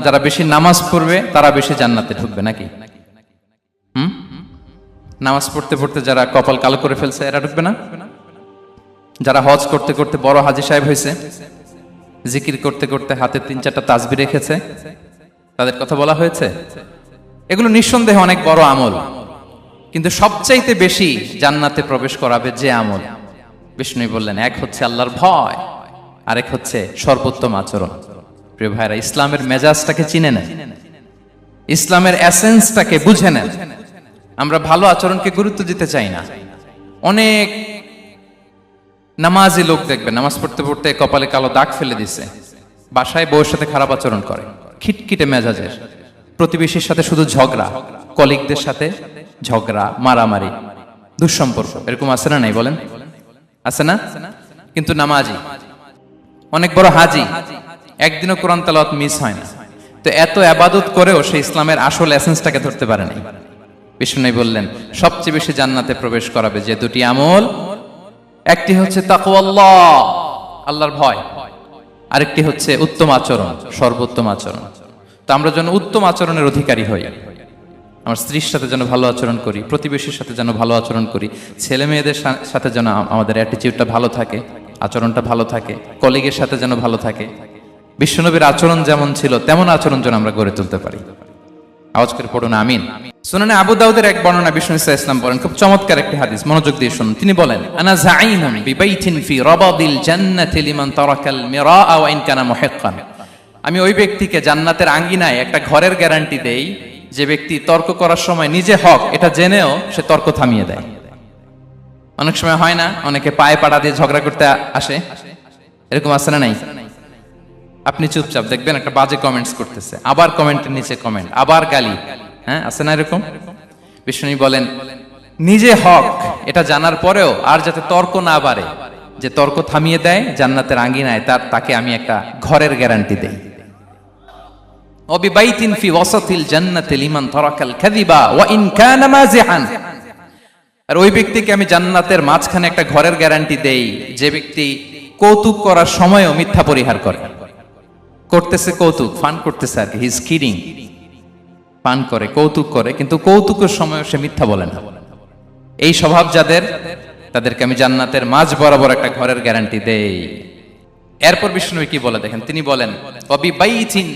যারা বেশি নামাজ পড়বে তারা বেশি জান্নাতে ঢুকবে নাকি? নামাজ পড়তে পড়তে যারা কপাল কালো করে ফেলছে এরা ঢুকবে না? যারা হজ করতে করতে বড় হাজী সাহেব হয়েছে, জিকির করতে করতে হাতে 3-4টা তাসবিহ রেখেছে, তাদের কথা বলা হয়েছে? এগুলো নিঃসন্দেহে অনেক বড় আমল, কিন্তু সবচাইতে বেশি জান্নাতে প্রবেশ করাবে যে আমল, বিষ্ণু বললেন, এক হচ্ছে আল্লাহর ভয়, আরেক হচ্ছে সর্বোত্তম আচরণ। প্রিয় ভাইরা, ইসলামের মেজাজটাকে চিনে নেন, ইসলামের এসেন্সটাকে বুঝে নেন। আমরা ভালো আচরণকে গুরুত্ব দিতে চাই না। অনেক নামাজি লোক দেখবেন নামাজ পড়তে পড়তে কপালে কালো দাগ ফেলে দিছে, বাসায় বউয়ের সাথে খারাপ আচরণ করে, খিটখিটে মেজাজের, প্রতিবেশীর সাথে শুধু ঝগড়া, কলিগদের সাথে ঝগড়া, মারামারি, দুঃসম্পর্ক, এরকম আছে না নাই বলেন? আছে না? কিন্তু নামাজি, অনেক বড় হাজি, একদিনও কোরআন তেলাওয়াত মিস হয় না, তো এত ইবাদত করেও সে ইসলামের আসল এসেন্সটাকে ধরতে পারে নাই। বিষ্ণু বললেন সবচেয়ে বেশি জান্নাতে প্রবেশ করাবে যে দুটি আমল, একটি হচ্ছে তাকওয়াল্লাহ, আল্লাহর ভয়, আরেকটি হচ্ছে উত্তম আচরণ, সর্বোত্তম আচরণ। তো আমরা যেন উত্তম আচরণের অধিকারী হই, আমার স্ত্রীর সাথে যেন ভালো আচরণ করি, প্রতিবেশীর সাথে যেন ভালো আচরণ করি, ছেলে মেয়েদের সাথে যেন আমাদের অ্যাটিটিউডটা ভালো থাকে, আচরণটা ভালো থাকে, কলিগের সাথে যেন ভালো থাকে। বিশ্বনবীর আচরণ যেমন ছিল তেমন আচরণ যেন আমরা গড়ে তুলতে পারি। আওয়াজ করে পড়ুন আমিন। সুনানে আবু দাউদের এক বর্ণনা, বিষ্ণু ইসলাম বলেন, খুব চমৎকার একটি হাদিস, মনোযোগ দিয়ে শুনুন। তিনি বলেন, আনা যাঈমুন বিবাইতিন ফি রাবাদিল জান্নাতি লিমান তারাকাল মিরাআ ওয়া ইন কানা মুহিক্কান। আমি ওই ব্যক্তিকে জান্নাতের আঙ্গিনায় একটা ঘরের গ্যারান্টি দেই যে ব্যক্তি তর্ক করার সময় নিজে হক এটা জেনেও সে তর্ক থামিয়ে দেয়। অনেক সময় হয় না, অনেকে পায়ে পাড়া দিয়ে ঝগড়া করতে আসে, এরকম আছে না নাই? আপনি চুপচাপ দেখবেন একটা বাজে কমেন্টস করতেছে, আবার কমেন্টের নিচে কমেন্ট, আবার গালি, হ্যাঁ আছে না এরকম? বিষ্ণু বলেন নিজে হক এটা জানার পরেও আর যাতে তর্ক না বাড়ে, যে তর্ক থামিয়ে দেয় জান্নাতের আঙ্গিনায়, তাকে আমি একটা ঘরের গ্যারান্টি দেই। ওয়াবিবাইতিন ফি ওয়াসাতিল জান্নাতি লিমান তারাকাল কাযিবা ওয়া ইন কানা মাযিহান। আর ওই ব্যক্তিকে আমি জান্নাতের মাঝখানে একটা ঘরের গ্যারান্টি দেই যে ব্যক্তি কৌতুক করার সময়ও মিথ্যা পরিহার করে। করতেছে কৌতুক, ফান করতেছে আর কি, হি ইজ কিডিং, পান করে, কৌতুক করে, কিন্তু কৌতুকের সময় সে মিথ্যা বলে না। এই স্বভাব যাদের, তাদেরকে আমি জান্নাতের মাঝ বরাবর একটা ঘরের গ্যারান্টি দেই। এরপর বিষ্ণু কি বলে দেখেন, তিনি বলেন ওয়াবিবাইতিন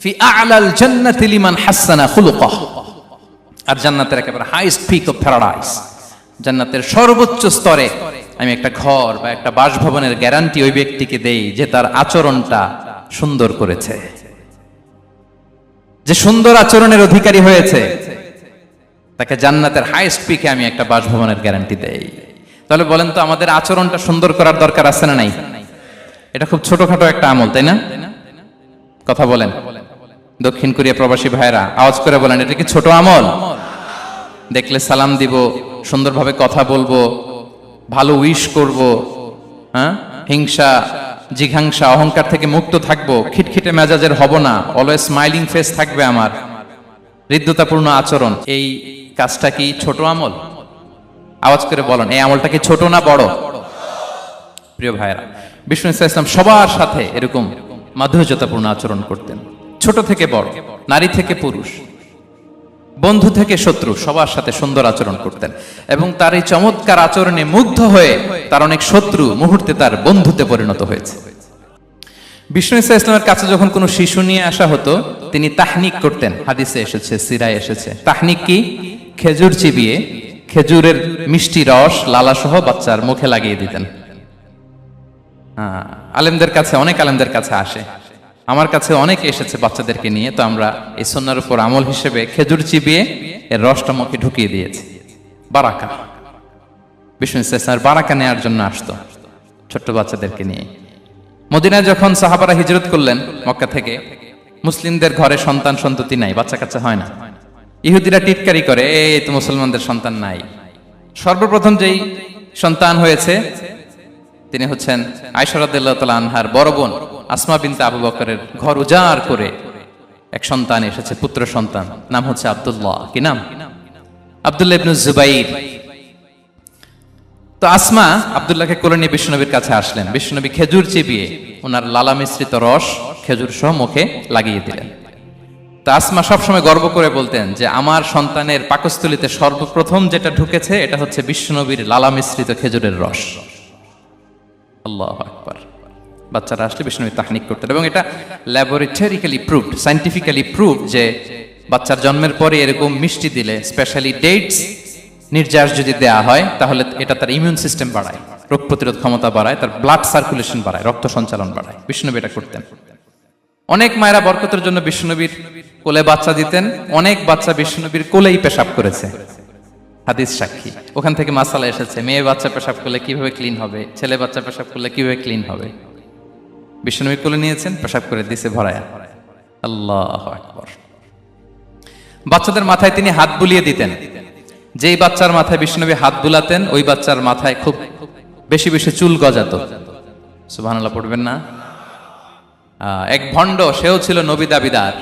ফি আ'লাল জান্নাতি লিমান হাসানা খুলুকাহু। আর জান্নাতের একেবারে হাইস্ট পিক অফ প্যারাডাইস, জান্নাতের সর্বোচ্চ স্তরে আমি একটা ঘর বা একটা বাসভবনের গ্যারান্টি ওই ব্যক্তিকে দেই যে তার আচরণটা সুন্দর করেছে, যে সুন্দর আচরণের অধিকারী হয়েছে, তাকে জান্নাতের হাইস্ট পিকে আমি একটা বাসভবনের গ্যারান্টি দেই। তাহলে বলেন তো আমাদের আচরণটা সুন্দর করার দরকার আছে না নাই? এটা খুব ছোটখাটো একটা আমল, তাই না? কথা বলেন, দক্ষিণ কোরিয়া প্রবাসী ভাইরা আওয়াজ করে বলেন, এটা কি ছোট আমল? দেখলে সালাম দিব, সুন্দরভাবে কথা বলবো, ভালো উইশ করব, হ্যাঁ, হিংসা জিঘাংসা অহংকার থেকে মুক্ত থাকবো, খিটখিটে মেজাজের হব না, অলওয়েজ স্মাইলিং ফেস থাকবে আমার, হৃদ্যতাপূর্ণ আচরণ। এই কাজটা কি ছোট আমল? আওয়াজ করে বলেন, এই আমলটা কি ছোট না বড়? প্রিয় ভাইরা, বিষ্ণু ইসলাম সবার সাথে এরকম মাধুর্যতাপূর্ণ আচরণ করতেন, ছোট থেকে বড়, নারী থেকে পুরুষ, বন্ধু থেকে শত্রু, সবার সাথে সুন্দর আচরণ করতেন। এবং তার এই চমৎকার আচরণে মুগ্ধ হয়ে তার অনেক শত্রু মুহূর্তে তার বন্ধুতে পরিণত হয়েছে। বিষ্ণু ইসলামের কাছে যখন কোনো শিশু নিয়ে আসা হতো, তিনি তাহনিক করতেন, হাদিসে এসেছে, সিরায় এসেছে। তাহনিক কি? খেজুর চিবিয়ে খেজুরের মিষ্টি রস লালা সহ বাচ্চার মুখে লাগিয়ে দিতেন। আলেমদের কাছে, অনেক আলেমদের কাছে আসে, আমার কাছে অনেকে এসেছে বাচ্চাদেরকে নিয়ে, তো আমরা এই সুন্নাহর উপর আমল হিসেবে খেজুর চিবিয়ে এর রসটা মুখে ঢুকিয়ে দিয়েছি। বারাকা, বিষ্ণু ইসলামের বারাকা নেওয়ার জন্য আসতো ছোট্ট বাচ্চাদেরকে নিয়ে। মদিনায় যখন সাহাবারা হিজরত করলেন মক্কা থেকে, মুসলিমদের ঘরে সন্তান সন্ততি নাই, বাচ্চা কাচ্চা হয় না। ইহুদিরা টিটকারি করে, এই তো মুসলমানদের সন্তান নাই। সর্বপ্রথম যেই সন্তান হয়েছে তিনি হচ্ছেন আয়েশা রাদিয়াল্লাহু তাআলা আনহার বড় বোন আসমা বিনতে আবু বকরের ঘর উজাড় করে এক সন্তান এসেছে, পুত্র সন্তান, নাম হচ্ছে আব্দুল্লাহ। কি নাম? আব্দুল্লাহ ইবনে জুবাইর। তো আসমা আব্দুল্লাহকে কোলে নিয়ে বিশ্বনবীর কাছে আসলেন। বিশ্বনবী খেজুর চিবিয়ে ওনার লালা মিশ্রিত রস খেজুর সহ মুখে লাগিয়ে দিলেন। তা আসমা সবসময় গর্ব করে বলতেন যে আমার সন্তানের পাকস্থলীতে সর্বপ্রথম যেটা ঢুকেছে এটা হচ্ছে বিশ্বনবীর লালা মিশ্রিত খেজুরের রস। আল্লাহু আকবার। বাচ্চারা আসলে বিশ্বনবী তাহনিক করতেন এবং এটা ল্যাবরেটরিক্যালি প্রুভড, সায়েন্টিফিক্যালি প্রুভড যে বাচ্চার জন্মের পরে এরকম মিষ্টি দিলে, স্পেশালি ডেটস নির্যাস যদি দেয়া হয়, তাহলে এটা তার ইমিউন সিস্টেম বাড়ায়, রোগ প্রতিরোধ ক্ষমতা বাড়ায়, তার ব্লাড সার্কুলেশন বাড়ায়, রক্ত সঞ্চালন বাড়ায়। বিশ্বনবী এটা করতেন। অনেক মায়েরা বরকতের জন্য বিশ্বনবীর কোলে বাচ্চা দিতেন। অনেক বাচ্চা বিশ্বনবীর কোলেই পেশাব করেছে, হাদিস সাক্ষী। ওখান থেকে মাসালা এসেছে, মেয়ে বাচ্চা পেশাব করলে কিভাবে ক্লিন হবে, ছেলে বাচ্চা পেশাব করলে কিভাবে ক্লিন হবে। বিশ্বনবীর কোলে নিয়েছেন, পেশাব করে দিছে ভরায়া। আল্লাহু আকবার। বাচ্চাদের মাথায় তিনি হাত বুলিয়ে দিতেন। যেই বাচ্চার মাথায় বিশ্বনবী হাত বুলাতেন, ওই বাচ্চার মাথায় খুব বেশি বেশি চুল গজাতো। সুবহানাল্লাহ পড়বেন না? এক ভণ্ড, সেও ছিল নবী দাবিদার,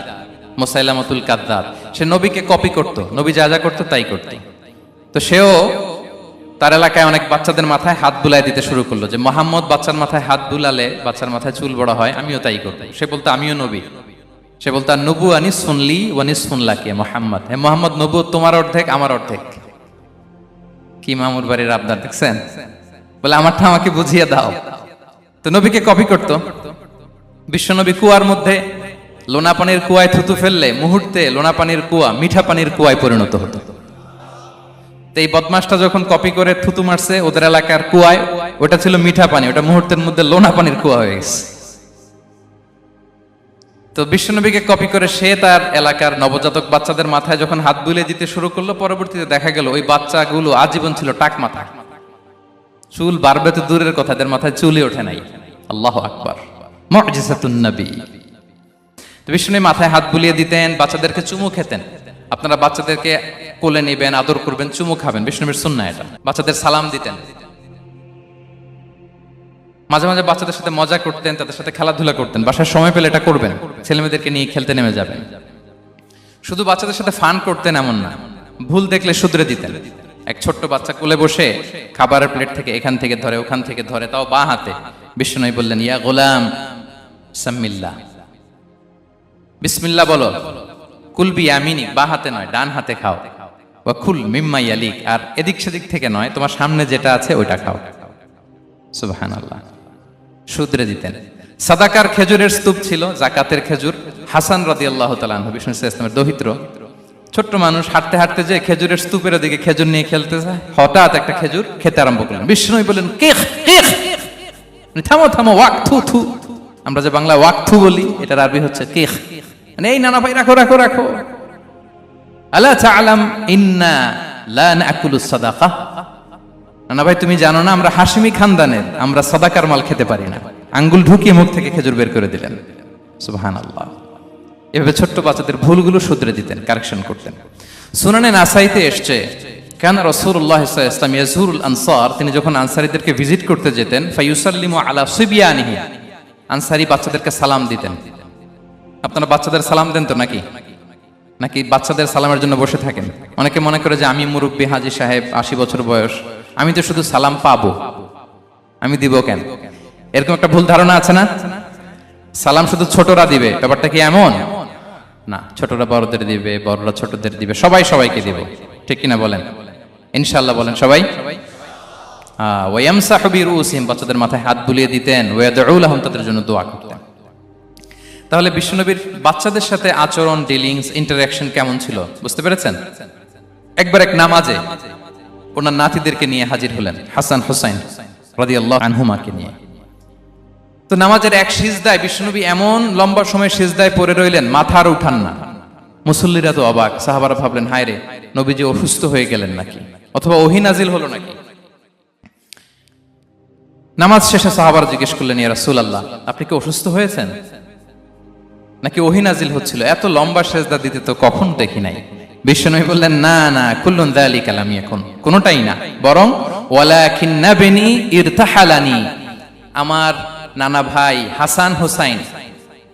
মুসাইলামাতুল কাযযাব। সে নবীকে কপি করত, নবী যা যা করতো তাই করত। তো সেও তার এলাকায় অনেক বাচ্চাদের মাথায় হাত বুলাই দিতে শুরু করলো, যে মোহাম্মদ বাচ্চার মাথায় হাত বুলালে বাচ্চার মাথায় চুল বড় হয়, আমিও তাই করব। সে বলতো আমিও নবী। সে বলতো নবু আনিস শুনলি ওয়ানিস শুনলাকে মোহাম্মদ, হে মোহাম্মদ, নবু তোমার অর্ধেক আমার অর্ধেক। কি মামুর বাড়ির আবদার দেখছেন? বলে আমারটা আমাকে বুঝিয়ে দাও। তো নবীকে কপি করত। বিশ্বনবী কুয়ার মধ্যে লোনা পানির কুয়ায় থুতু ফেললে মুহূর্তে লোনা পানির কুয়া মিঠা পানির কুয়ায় পরিণত হতো। তো এই বদমাসটা যখন কপি করে থুতু মারছে ওদের এলাকার কুয়ায়, ওটা ছিল মিঠা পানি, ওটা মুহূর্তের মধ্যে লোনা পানির কুয়া হয়ে গেছে। তো বিশ্বনবীকে কপি করে সে তার এলাকার নবজাতক বাচ্চাদের মাথায় যখন হাত বুলিয়ে দিতে শুরু করলো, পরবর্তীতে দেখা গেল ওই বাচ্চাগুলো আজীবন ছিল টাক মাথা। চুল বাড়বে তো দূরের কথা, এদের মাথায় চুলই ওঠে নাই। আল্লাহু আকবার। মুজিজাতুন নবী। তো বিশ্বনবী মাথায় হাত বুলিয়ে দিতেন, বাচ্চাদেরকে চুমু খেতেন। আপনারা বাচ্চাদেরকে কোলে নেবেন, আদর করবেন, চুমু খাবেন, বিশ্বনবীর সুন্নাহ এটা। বাচ্চাদের সালাম দিতেন। মাঝে মাঝে বাচ্চাদের সাথে মজা করতেন, তাদের সাথে খেলাধুলা করতেন। বাসায় সময় পেলে এটা করবেন, ছেলেমেয়েদেরকে নিয়ে খেলতে নেমে যাবেন। শুধু বাচ্চাদের সাথে ফান করতেন এমন না, ভুল দেখলে শুধরে দিতেন। এক ছোট্ট বাচ্চা কোলে বসে খাবারের প্লেট থেকে এখান থেকে ধরে ওখান থেকে ধরে, তাও বাঁ হাতে। বিশ্বনবী বললেন, ইয়া গোলাম সাম্মিল্লাহ, বিসমিল্লাহ বলো। কুলবি ইয়ামিনিক, বাঁ হাতে নয় ডান হাতে খাও। ওয়া কুল মিম্মা ইয়ালিক, আর এদিক সেদিক থেকে নয়, তোমার সামনে যেটা আছে ওইটা খাও। সুবহানাল্লাহ। শুধরে দিতেন। সাদাকার খেজুরের স্তূপ ছিল, জাকাতের খেজুর। হাসান রাদিয়াল্লাহু তাআলা আনহু, বিষ্ণু ইসলামের দহিত্র, ছোট্ট মানুষ, হাঁটতে হাঁটতে যে খেজুরের স্তূপের দিকে খেজুর নিয়ে খেলতে যায়, হঠাৎ একটা খেজুর খেতে আরম্ভ করলেন। বিষ্ণু বললেন, কিখ কিখ, থামো থামো, ওয়াক থু থু। আমরা যে বাংলা ওয়াক থু বলি, এটার আরবি হচ্ছে কিখ। মানে এই নানা ভাই রাখো রাখো রাখো। আলা তাআলাম ইন্না লা নাকুলু সাদাকা, নানা ভাই তুমি জানো না আমরা হাশিমি খানদানের, আমরা সাদাকার মাল খেতে পারি না। আঙ্গুল ঢুকিয়ে মুখ থেকে খেজুর বের করে দিলেন। সুবহানাল্লাহ। এভাবে ছোট্ট বাচ্চাদের ভুলগুলো শুধরে দিতেন, কারেকশন করতেন। সুনানে নাসাইতে এসছে, কানা রাসূলুল্লাহ সাল্লাল্লাহু আলাইহি ওয়াসাল্লাম ইয়াজুরুল আনসার, তিনি যখন আনসারীদেরকে ভিজিট করতে যেতেন, ফায়ুসাল্লিমু আলা সিবিয়ানিহি, আনসারী বাচ্চাদেরকে সালাম দিতেন। আপনারা বাচ্চাদের সালাম দেন তো নাকি? নাকি বাচ্চাদের সালামের জন্য বসে থাকেন? অনেকে মনে করে যে আমি মুরব্বী হাজী সাহেব, 80 বছর বয়স, আমি তো শুধু সালাম পাবো, আমি দিব কেন? এরকম একটা ভুল ধারণা আছে না? সালাম শুধু ছোটরা দিবে, ব্যাপারটা কি এমন না। ছোটরা বড়দের দিবে, বড়রা ছোটদের দিবে, সবাই সবাইকে দিবে। ঠিক কিনা বলেন? ইনশাআল্লাহ বলেন সবাই। ওয়ায়ামসাহু বিরুসিহিম, বাচ্চাদের মাথায় হাত বুলিয়ে দিতেন। ওয়ায়াদউ লাহুম, তাদের জন্য দোয়া করতেন। তাহলে বিশ্বনবীর বাচ্চাদের সাথে আচরণ, ডিলিংস, ইন্টারঅ্যাকশন কেমন ছিল বুঝতে পেরেছেন? একবার এক নামাজে ওনার নাতিদেরকে নিয়ে হাজির হলেন, হাসান হুসাইন রাদিয়াল্লাহু আনহুমাকে নিয়ে। তো নামাজের এক সিজদায় বিশ্বনবী এমন লম্বা সময় সিজদায় পড়ে রইলেন, মাথা আর উঠান না। মুসল্লিরা তো অবাক, সাহাবারা ভাবলেন হায় রে, নবীজি অসুস্থ হয়ে গেলেন নাকি, অথবা ওহী নাজিল হলো নাকি। নামাজ শেষে সাহাবারা জিজ্ঞেস করলেন, ইয়া রাসূলুল্লাহ, আপনি কি অসুস্থ হয়েছেন নাকি ওহী নাজিল হচ্ছিল? এত লম্বা সিজদা দিতে তো কখন দেখি নাই। বিশ্বনবী বললেন, না না, কুল্লুন যালিকা লাম ইয়াকুন, কোনটাই না, বরং ওয়ালাকিন্না বিনি ইরতাহালানি, আমার নানা ভাই হাসান হুসাইন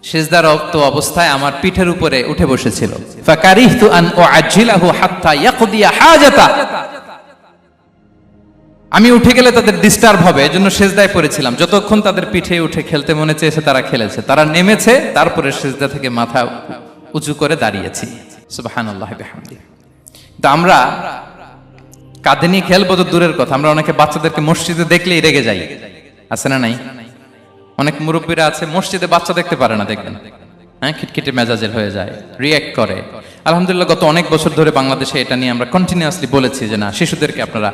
সিজদারত অবস্থায় আমার পিঠের উপরে উঠে বসেছিল। ফাকারিহতু আন উআজ্জিলাহু হাত্তা ইয়াকদিয়া হাজাতা, আমি উঠে গেলে তাদের ডিস্টার্ব হবে, এজন্য সিজদায় পড়েছিলাম। যতক্ষণ তাদের পিঠে উঠে খেলতে মনে চেয়েছে তারা খেলেছে, তারা নেমেছে, তারপরে সিজদা থেকে মাথা উঁচু করে দাঁড়িয়েছি। সুবহানাল্লাহ বিহামদিহি। তো আমরা কাঁধে নিয়ে খেলবো তো দূরের কথা, আমরা অনেকে বাচ্চাদেরকে মসজিদে দেখলেই রেগে যাই, আছে না নাই? অনেক মুরব্বীরা আছে মসজিদে বাচ্চা দেখতে পারে না, দেখবেন হ্যাঁ, খিটখিটে মেজাজের হয়ে যায়, রিয়্যাক্ট করে। আলহামদুলিল্লাহ গত অনেক বছর ধরে বাংলাদেশে এটা নিয়ে আমরা কন্টিনিউয়াসলি বলেছি যে না, শিশুদেরকে আপনারা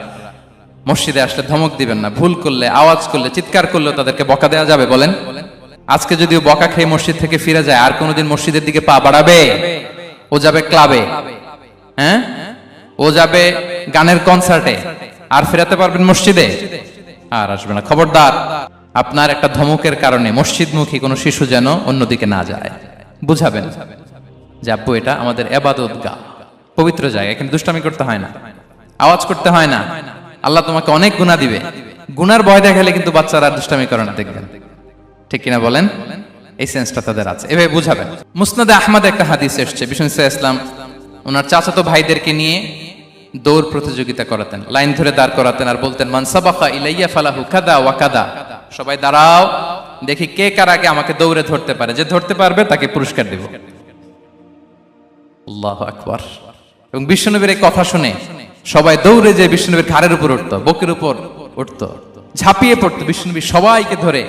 মসজিদে আসলে ধমক দিবেন না, ভুল করলে, আওয়াজ করলে, চিৎকার করলেও তাদেরকে বকা দেওয়া যাবে? বলেন। আজকে যদিও বকা খেয়ে মসজিদ থেকে ফিরে যায়, আর কোনোদিন মসজিদের দিকে পা বাড়াবে? ও যাবে ক্লাবে, হ্যাঁ, ও যাবে গানের কনসার্টে, আর ফেরাতে পারবেন মসজিদে? আর আসবে না। খবরদার, আপনার একটা ধমকের কারণে মসজিদমুখী কোনো শিশু যেন অন্যদিকে না যায়। বুঝাবেন যে আব্বু এটা আমাদের ইবাদতগাহ, পবিত্র জায়গা, এখানে দুষ্টামি করতে হয় না, আওয়াজ করতে হয় না, আল্লাহ তোমাকে অনেক গুনাহ দিবে। গুনার ভয় দেখালে কিন্তু বাচ্চারা আর দুষ্টামি করে না, দেখবেন। ঠিক কিনা বলেন? এই সেন্সটা তাদের আছে, এভাবে বুঝাবেন। মুসনাদে আহমদে একটা হাদিস এসেছে, বিষ্ণু ইসলাম ওনার চাচাতো ভাইদেরকে নিয়ে দৌড় প্রতিযোগিতা করাতেন, লাইন ধরে দাঁড় করাতেন আর বলতেন মান সাবাকা ইলাইয়া ফালাহু কাদা ওয়া কাদা, সবাই দাঁড়াও, দেখি কে কার আগে আমাকে দৌড়ে ধরতে পারে, যে ধরতে পারবে তাকে পুরস্কার দেব। আল্লাহু আকবার। এবং বিশ্বনবীর এই কথা শুনে সবাই দৌড়ে যে বিশ্বনবীর ঘাড়ের উপর উঠতো, বুকের উপর উঠতো, ঝাঁপিয়ে পড়তো, বিশ্বনবী সবাইকে ধরে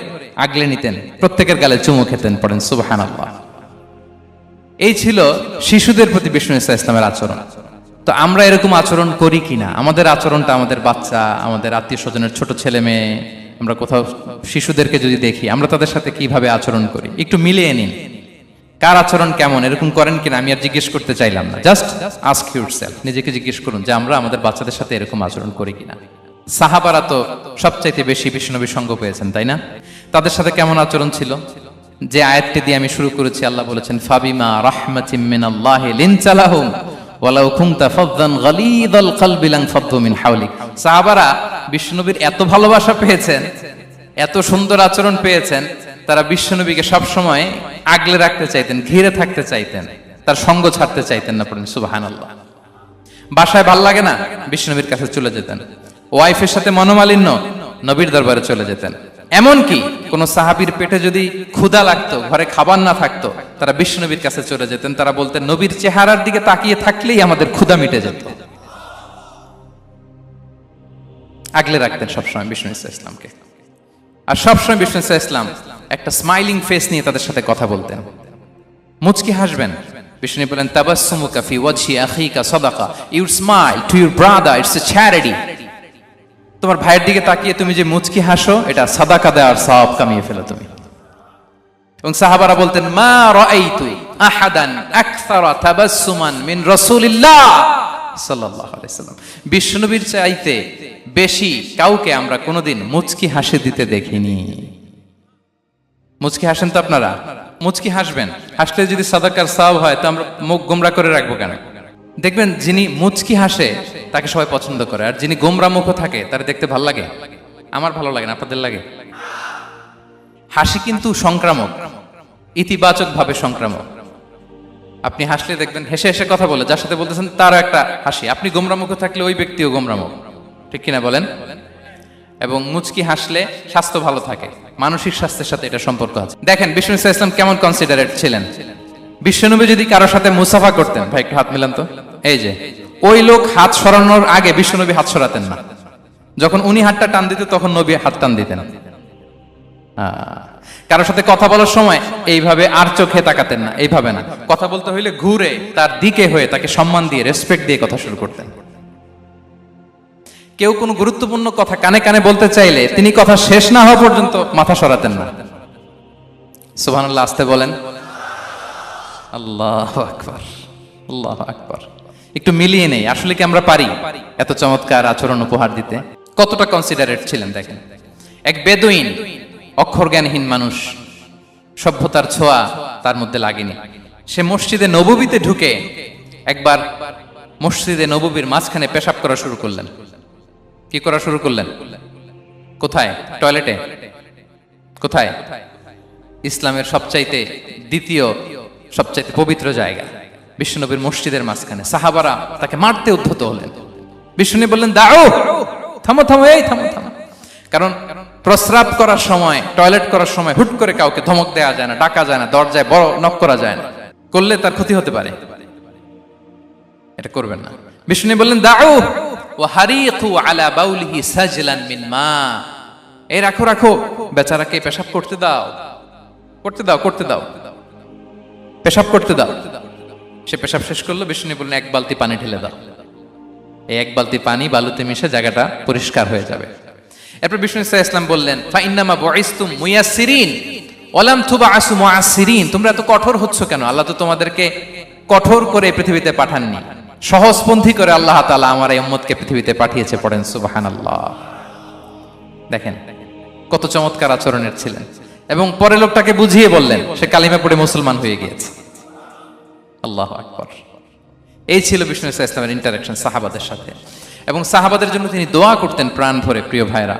আগলে নিতেন, প্রত্যেকের গালে চুমু খেতেন। পড়েন সুবহানাল্লাহ। এই ছিল শিশুদের প্রতি বিষ্ণু ইসলামের আচরণ। তো আমরা এরকম আচরণ করি কিনা? আমাদের আচরণটা আমাদের বাচ্চা, আমাদের আত্মীয় স্বজনের ছোট ছেলে মেয়ে, আমরা কোথাও শিশুদেরকে যদি দেখি, আমরা তাদের সাথে কিভাবে আচরণ করি একটু মিলিয়ে নিন। কার আচরণ কেমন, এরকম করেন কিনা আমি আর জিজ্ঞেস করতে চাইলাম না, জাস্ট আস্ক ইউরসেলফ, নিজেকে জিজ্ঞেস করুন যে আমরা আমাদের বাচ্চাদের সাথে এরকম আচরণ করি কিনা। সাহাবারা তো সবচাইতে বেশি বিশ্বনবীর সঙ্গ পেয়েছেন, তাই না? তাদের সাথে কেমন আচরণ ছিল? যে আয়াতটি দিয়ে আমি শুরু করেছি, আল্লাহ বলেছেন ফাবিমা রাহমাতিম মিনাল্লাহি লিনতা লাহুম ওয়ালাউ কুনতা ফাযযান গালিযাল কলবি লানফাদ্দু মিন হাওলিক। সাহাবারা বিশ্বনবীর এত ভালোবাসা পেয়েছেন, এত সুন্দর আচরণ পেয়েছেন, তারা বিশ্বনবীকে সব সময় আগলে রাখতে চাইতেন, ঘিরে থাকতে চাইতেন, তার সঙ্গ ছাড়তে চাইতেন না। পড়েন সুবহানাল্লাহ। বাসায় ভাল লাগে না, বিশ্বনবীর কাছে চলে যেতেন। ওয়াইফের সাথে মনোমালিন্য, নবীর দরবারে চলে যেতেন। এমনকি কোন সাহাবীর পেটে যদি ক্ষুধা লাগতো, ঘরে খাবার না থাকতো, তারা বিশ্বনবীর কাছে চলে যেতেন। তারা বলতেন নবীর চেহারার দিকে তাকিয়ে থাকলেই আমাদের ক্ষুধা মিটে যেত। আগলে রাখতেন সবসময় বিষ্ণু ইসলামকে। আর সবসময় বিষ্ণু ইসলাম একটা স্মাইলিং ফেস নিয়ে তাদের সাথে কথা বলতেন, মুচকি হাসবেন। বিষ্ণু বলেন তাবাসসুমুকা ফি ওয়াজহি আখিকা সাদাকা, you smile to your brother, it's a charity. তোমার ভাইয়ের দিকে তাকিয়ে তুমি যে মুচকি হাসো, এটা সাদাকা দেওয়ার সওয়াব কামিয়ে ফেলো তুমি। এবং সাহাবারা বলতেন মা রাআইতু আহাদান আকসারা তাবাসসুমান মিন রাসূলিল্লাহ সাল্লাল্লাহু আলাইহি সাল্লাম। বিশ্বনবীর চাইতে বেশি কাউকে আমরা কোনোদিন মুচকি হাসি দিতে দেখিনি। মুচকি হাসেন তো আপনারা? মুচকি হাসবেন, হাসলে যদি সাদাকার সওয়াব হয় তো আমরা মুখ গোমরা করে রাখবো কেন? দেখবেন যিনি মুচকি হাসে তাকে সবাই পছন্দ করে, আর যিনি গোমরা মুখ থাকে তার দেখতে ভালো লাগে। আমার ভালো লাগে না, আপনাদের লাগে? হাসি কিন্তু সংক্রামক, ইতিবাচক ভাবে সংক্রামক। আপনি হাসলে দেখবেন হেসে হেসে কথা বলে, যার সাথে বলতেছেন তারও একটা হাসি। আপনি গোমরা মুখ থাকলে ওই ব্যক্তিও গোমরা মুখ, ঠিক কিনা বলেন? এবং মুচকি হাসলে স্বাস্থ্য ভালো থাকে, মানসিক স্বাস্থ্যের সাথে এটা সম্পর্ক আছে। দেখেন বিষ্ণু ইসলাম কেমন কনসিডারেট ছিলেন। বিশ্বনবী যদি কারোর সাথে মুসাফা করতেন, ভাই একটু হাত মিলান তো, এই যে ওই লোক হাত সরানোর আগে বিশ্বনবী হাত সরাতেন না। যখন উনি হাতটা টান দিতেন তখন নবী হাত টান দিতেন। কারোর সাথে কথা বলার সময় এইভাবে আর চোখে তাকাতেন না, এইভাবে না। কথা বলতে হইলে ঘুরে তার দিকে হয়ে তাকে সম্মান দিয়ে, রেসপেক্ট দিয়ে কথা শুরু করতেন। কেউ কোনো গুরুত্বপূর্ণ কথা কানে কানে বলতে চাইলে তিনি কথা শেষ না হওয়া পর্যন্ত মাথা সরাতেন না। সুবহানাল্লাহ, আসতে বলেন। আল্লাহু আকবার, আল্লাহু আকবার। একটু মিলিয়ে নেই, আসলে কি আমরা পারি এত চমৎকার আচরণ উপহার দিতে? কতটা কনসিডারেট ছিলেন দেখেন। এক বেদুইন, অক্ষর জ্ঞানহীন মানুষ, সভ্যতার ছোঁয়া তার মধ্যে লাগেনি। সে মসজিদে নববীতে ঢুকে একবার মসজিদে নববীর মাঝখানে পেশাব করা শুরু করলেন। কি করা শুরু করলেন? কোথায়? টয়লেটে? কোথায়? ইসলামের সবচাইতে দ্বিতীয় সবচাইতে পবিত্র জায়গা বিশ্বনবীর মসজিদের মাঝখানে। সাহাবারা তাকে মারতে উদ্ধত হলেন। বিশ্বনবী বললেন দাও, থামো থামো, এই থামো থামো। কারণ প্রস্রাব করার সময়, টয়লেট করার সময় হুট করে কাউকে ধমক দেওয়া যায় না, ডাকা যায় না, দরজায় বড় নক করা যায় না। করলে তার ক্ষতি হতে পারে, এটা করবেন না। বিষ্ণু বললেন দাউ ওয়া হারিকু আলা বাউলিহি সাজলান মিন মা, এই রাখো রাখো, বেচারাকে পেশাব করতে দাও, করতে দাও, করতে দাও, পেশাব করতে দাও। সে পেশাব শেষ করলো, বিষ্ণু বললেন এক বালতি পানি ঢেলে দাও। এই এক বালতি পানি বালুতে মিশে জায়গাটা পরিষ্কার হয়ে যাবে। এরপর বিষ্ণু ইসলাম বললেন ফা ইন্নামা বুইসতুম মুয়াসসিরিন ওয়া লাম তুবআসু মুআসসিরিন, তোমরা এত কঠোর হচ্ছ কেন? আল্লাহ তো তোমাদেরকে কঠোর করে পৃথিবীতে পাঠাননি, সহজপন্থী করে আল্লাহ তাআলা আমার এই উম্মতকে পৃথিবীতে পাঠিয়েছে। পড়েন সুবহানাল্লাহ। দেখেন কত চমৎকার আচরণের ছিলেন। এবং পরে লোকটাকে বুঝিয়ে বললেন, সে কালিমা পড়ে মুসলমান হয়ে গিয়েছে। আল্লাহু আকবার। এই ছিল বিষ্ণু ইসলামের ইন্টারাকশন সাহাবাদের সাথে। এবং সাহাবাদের জন্য তিনি দোয়া করতেন প্রাণ ভরে। প্রিয় ভাইরা,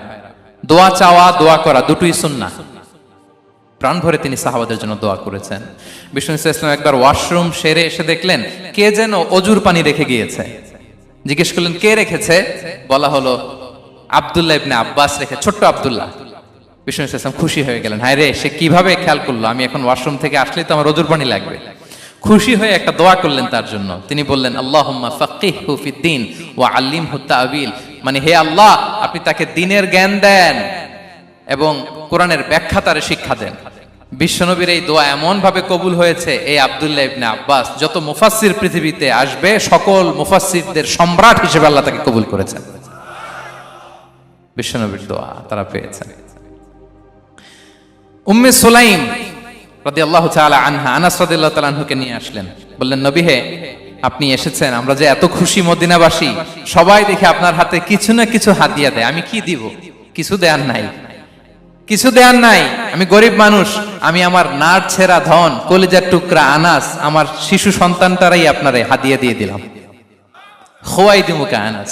দোয়া চাওয়া, দোয়া করা দুটোই সুন্নাহ। প্রাণ ভরে তিনি সাহাবাদের জন্য দোয়া করেছেন। বিষ্ণু ইসলাম একবার ওয়াশরুম সেরে এসে দেখলেন কে যেন অজুর পানি রেখে গিয়েছে। জিজ্ঞেস করলেন কে রেখেছে? বলা হলো আব্দুল্লাহ ইবনে আব্বাস রেখে, ছোট্ট আব্দুল্লাহ। বিষ্ণু ইসলাম খুশি হয়ে গেলেন, হায় রে, সে কিভাবে খেয়াল করলো, আমি এখন ওয়াশরুম থেকে আসলেই তো আমার অজুর পানি লাগবে। খুশি হয়ে একটা দোয়া করলেন তার জন্য। তিনি বললেন আল্লাহুম্মা ফাক্কিহহু ফিদ্দীন ওয়া আল্লিমহু তা'বীল, মানে হে আল্লাহ, আপনি তাকে দ্বীনের জ্ঞান দেন এবং কোরআনের ব্যাখ্যা তারে শিক্ষা দেন। বিশ্বনবীর এই দোয়া এমন ভাবে কবুল হয়েছে, এই আব্দুল্লাহ ইবনে আব্বাস যত মুফাসসির পৃথিবীতে আসবে সকল মুফাসসিরদের সম্রাট হিসেবে আল্লাহ তাকে কবুল করেছেন। বিশ্বনবীর দোয়া তারা পেয়েছেন। উম্মে সুলাইম রাদিয়াল্লাহু তাআলা আনহা আনাস রাদিয়াল্লাহু তাআলা আনহুকে নিয়ে আসলেন, বললেন নবী হে, আপনি এসেছেন, আমরা যে এত খুশি মদিনাবাসী, সবাই দেখে আপনার হাতে কিছু না কিছু হাদিয়া দেয়, আমি কি দিব? কিছু দেয়ার নাই, কিছু দেয়ার নাই, আমি গরিব মানুষ, আমি আমার নাড় ছেঁড়া ধন, কলিজার টুকরা আনাস, আমার শিশু সন্তানটারাই আপনারে হাদিয়া দিয়ে দিলাম। খুয়াইদিমুকা আনাস,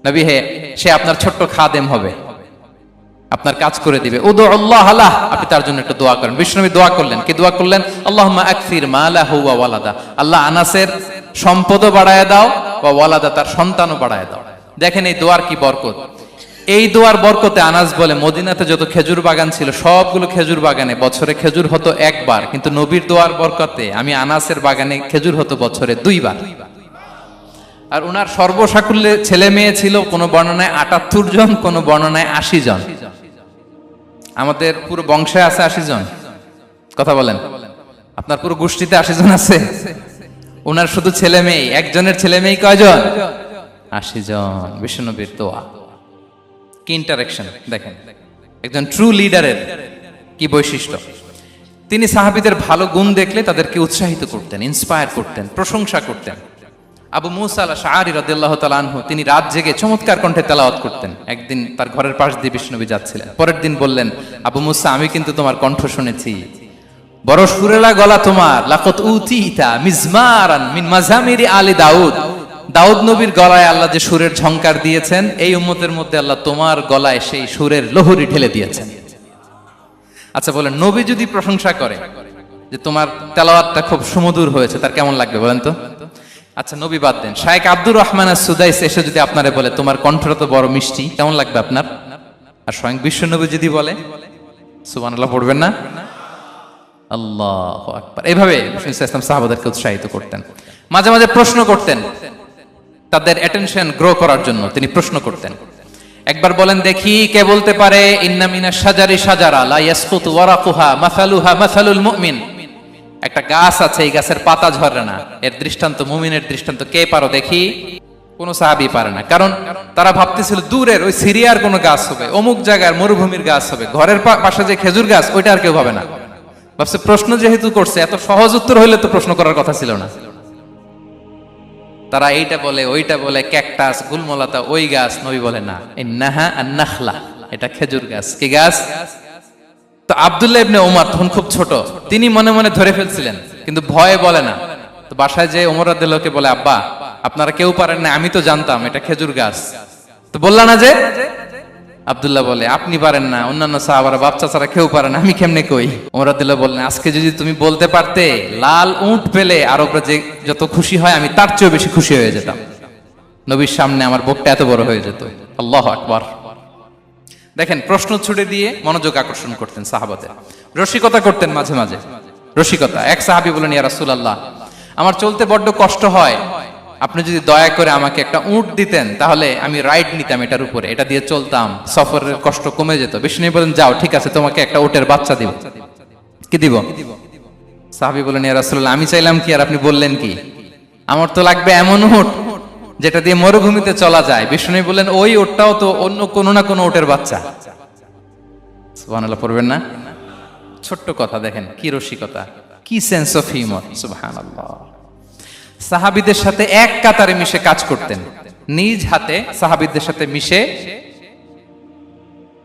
নবী হে, সে আপনার ছোট্ট খাদেম হবে, আপনার কাজ করে দিবে। উদু আল্লাহ আলাহ, আপনি তার জন্য একটু দোয়া করেন। বিষ্ণু নবী দোয়া করলেন, কি দোয়া করলেন? আল্লাহুম্মা আকসির মালাহু ওয়া ওয়ালাদা, আল্লাহ আনাসের সম্পদও বাড়ায় দাও, ওয়া ওয়ালাদা, তার সন্তানও বাড়ায় দাও। দেখেন এই দোয়ার কি বরকত। এই দোয়ার বরকতে আনাস বলে মদিনাতে যত খেজুর বাগান ছিল সবগুলো খেজুর বাগানে বছরে খেজুর হতো একবার, কিন্তু নবীর দোয়ার বরকতে আমি আনাসের বাগানে খেজুর হতো বছরে 2 বার। আর উনার সর্বসাকুল্যে ছেলে মেয়ে ছিল, কোন বর্ণনায় 78 জন, কোন বর্ণনায় 80 জন। আমাদের পুরো বংশে আছে 80 জন, কথা বলেন। আপনার পুরো গোষ্ঠীতে 80 জন আছে? উনার শুধু ছেলে মেয়ে, একজনের ছেলে মেয়ে কয়জন? 80 জন। বিশ্বনবীর দোয়া কি ইন্টারেকশন দেখেন, একজন ট্রু লিডারের কি বৈশিষ্ট্য। তিনি সাহাবীদের ভালো গুণ দেখলে তাদেরকে উৎসাহিত করতেন, ইন্সপায়ার করতেন, প্রশংসা করতেন। আবু মুসা আল-আশআরী রাদিয়াল্লাহু তাআলা আনহু, তিনি রাত জেগে চমৎকার কণ্ঠে তেলাওয়াত করতেন। একদিন তার ঘরের পাশ দিয়ে বিষ্ণুনবী যাচ্ছিলেন, পরের দিন বললেন, আবু মুসা, আমি কিন্তু তোমার কণ্ঠ শুনেছি, বড় সুরেলা গলা তোমার। লাকাত উতিতা মিজমারান মিন মাজামিরি আলি দাউদ, দাউদ নবীর গলায় আল্লাহ যে সুরের ঝংকার দিয়েছেন, এই উম্মতের মধ্যে আল্লাহ তোমার গলায় সেই সুরের লহরী ঢেলে দিয়েছেন। আচ্ছা বলেন, নবী যদি প্রশংসা করে যে তোমার তেলাওয়াতটা খুব সুমধুর হয়েছে, তার কেমন লাগবে বলেন তো? আচ্ছা নবী বাদ দেন, শায়েখ আব্দুর রহমান আস-সুদাইস এসে যদি আপনারে বলে তোমার কণ্ঠটা তো বড় মিষ্টি, কেমন লাগবে আপনার? আর স্বয়ং বিশ্বনবী যদি বলে, সুবহানাল্লাহ পড়বেন না? আল্লাহু আকবার। এইভাবে রাসূল ইসলাম সাহাবাদেরকে উৎসাহিত করতেন। মাঝে মাঝে প্রশ্ন করতেন, তাদের অ্যাটেনশন গ্রো করার জন্য তিনি প্রশ্ন করতেন। একবার বলেন দেখি, কে বলতে পারে ইন্না মিনাশ শাজারি শাজারা লা ইয়াসকুতু ওয়ারাকুহা মাসালুহা মাসালুল মুমিন, একটা গাছ আছে, এই গাছের পাতা ঝরে না, এর দৃষ্টান্ত মুমিনের দৃষ্টান্ত। কে পারো দেখি? কোন সাহাবী পারে না, কারণ তারা ভাবতেছিল দূরের ওই সিরিয়ার কোন গাছ হবে, অমুক জায়গার মরুভূমির গাছ হবে, ঘরের পাশে যে খেজুর গাছ ওইটা আর কেউ ভাবে না। ভাবছে প্রশ্ন যেহেতু করছে, এত সহজ উত্তর হইলে তো প্রশ্ন করার কথা ছিল না। তারা এইটা বলে, ওইটা বলে, ক্যাকটাস, গুলমলতা, ওই গাছ। নবী বলে না, ইন্নাহা আন-নাখলা, এটা খেজুর গাছ। কি গাছ? তো আব্দুল্লাহ ইবনে ওমর তখন খুব ছোট, তিনি মনে মনে ধরে ফেলছিলেন, কিন্তু ভয়ে বলে না। তো বাসায় যে ওমর রাদিয়াল্লাহু আনহু বলে, আব্বা আপনারা কেউ পারেন না, আমি তো জানতাম এটা খেজুর গাছ, তো বললা না যে? আব্দুল্লাহ বলে, আপনি পারেন না, অন্যান্য সাহাবারা বাচ্চা ছাড়া কেউ পারে না, আমি কেমনে কই? ওমর রাদিয়াল্লাহু বললেন, আজকে যদি তুমি বলতে পারতে, লাল উট পেলে আরবরা যে যত খুশি হয় আমি তার চেয়েও বেশি খুশি হয়ে যেতাম। নবীর সামনে আমার বুকটা এত বড় হয়ে যেত। আল্লাহু আকবার। দেখেন প্রশ্ন ছুড়ে দিয়ে মনোযোগ আকর্ষণ করতেন সাহাবাদের, রসিকতা করতেন মাঝে মাঝে। রসিকতা। এক সাহাবী বলেন, ইয়া রাসূলুল্লাহ, আমার চলতে বড্ড কষ্ট হয়, আপনি যদি দয়া করে আমাকে একটা উট দিতেন তাহলে আমি রাইড নিতাম এটার উপরে, এটা দিয়ে চলতাম, সফরের কষ্ট কমে যেত। বিষ্ণু বলেন, যাও, ঠিক আছে, তোমাকে একটা উটের বাচ্চা দিব। কি দিব? সাহাবী বলেন, ইয়া রাসূলুল্লাহ, আমি চাইলাম কি আর আপনি বললেন কি? আমার তো লাগবে এমন উট যেটা দিয়ে মরুভূমিতে চলা যায়। বিষ্ণু বলেন, ওই উটটাও তো অন্য কোনো না কোনো উটের বাচ্চা। সুবহানাল্লাহ পড়বেন না? ছোট্ট কথা, দেখেন কি রসিকতা, কি সেন্স অফ হিউমার। সুবহানাল্লাহ। সাহাবীদের সাথে এক কাতারে মিশে কাজ করতেন, নিজ হাতে সাহাবীদের সাথে মিশে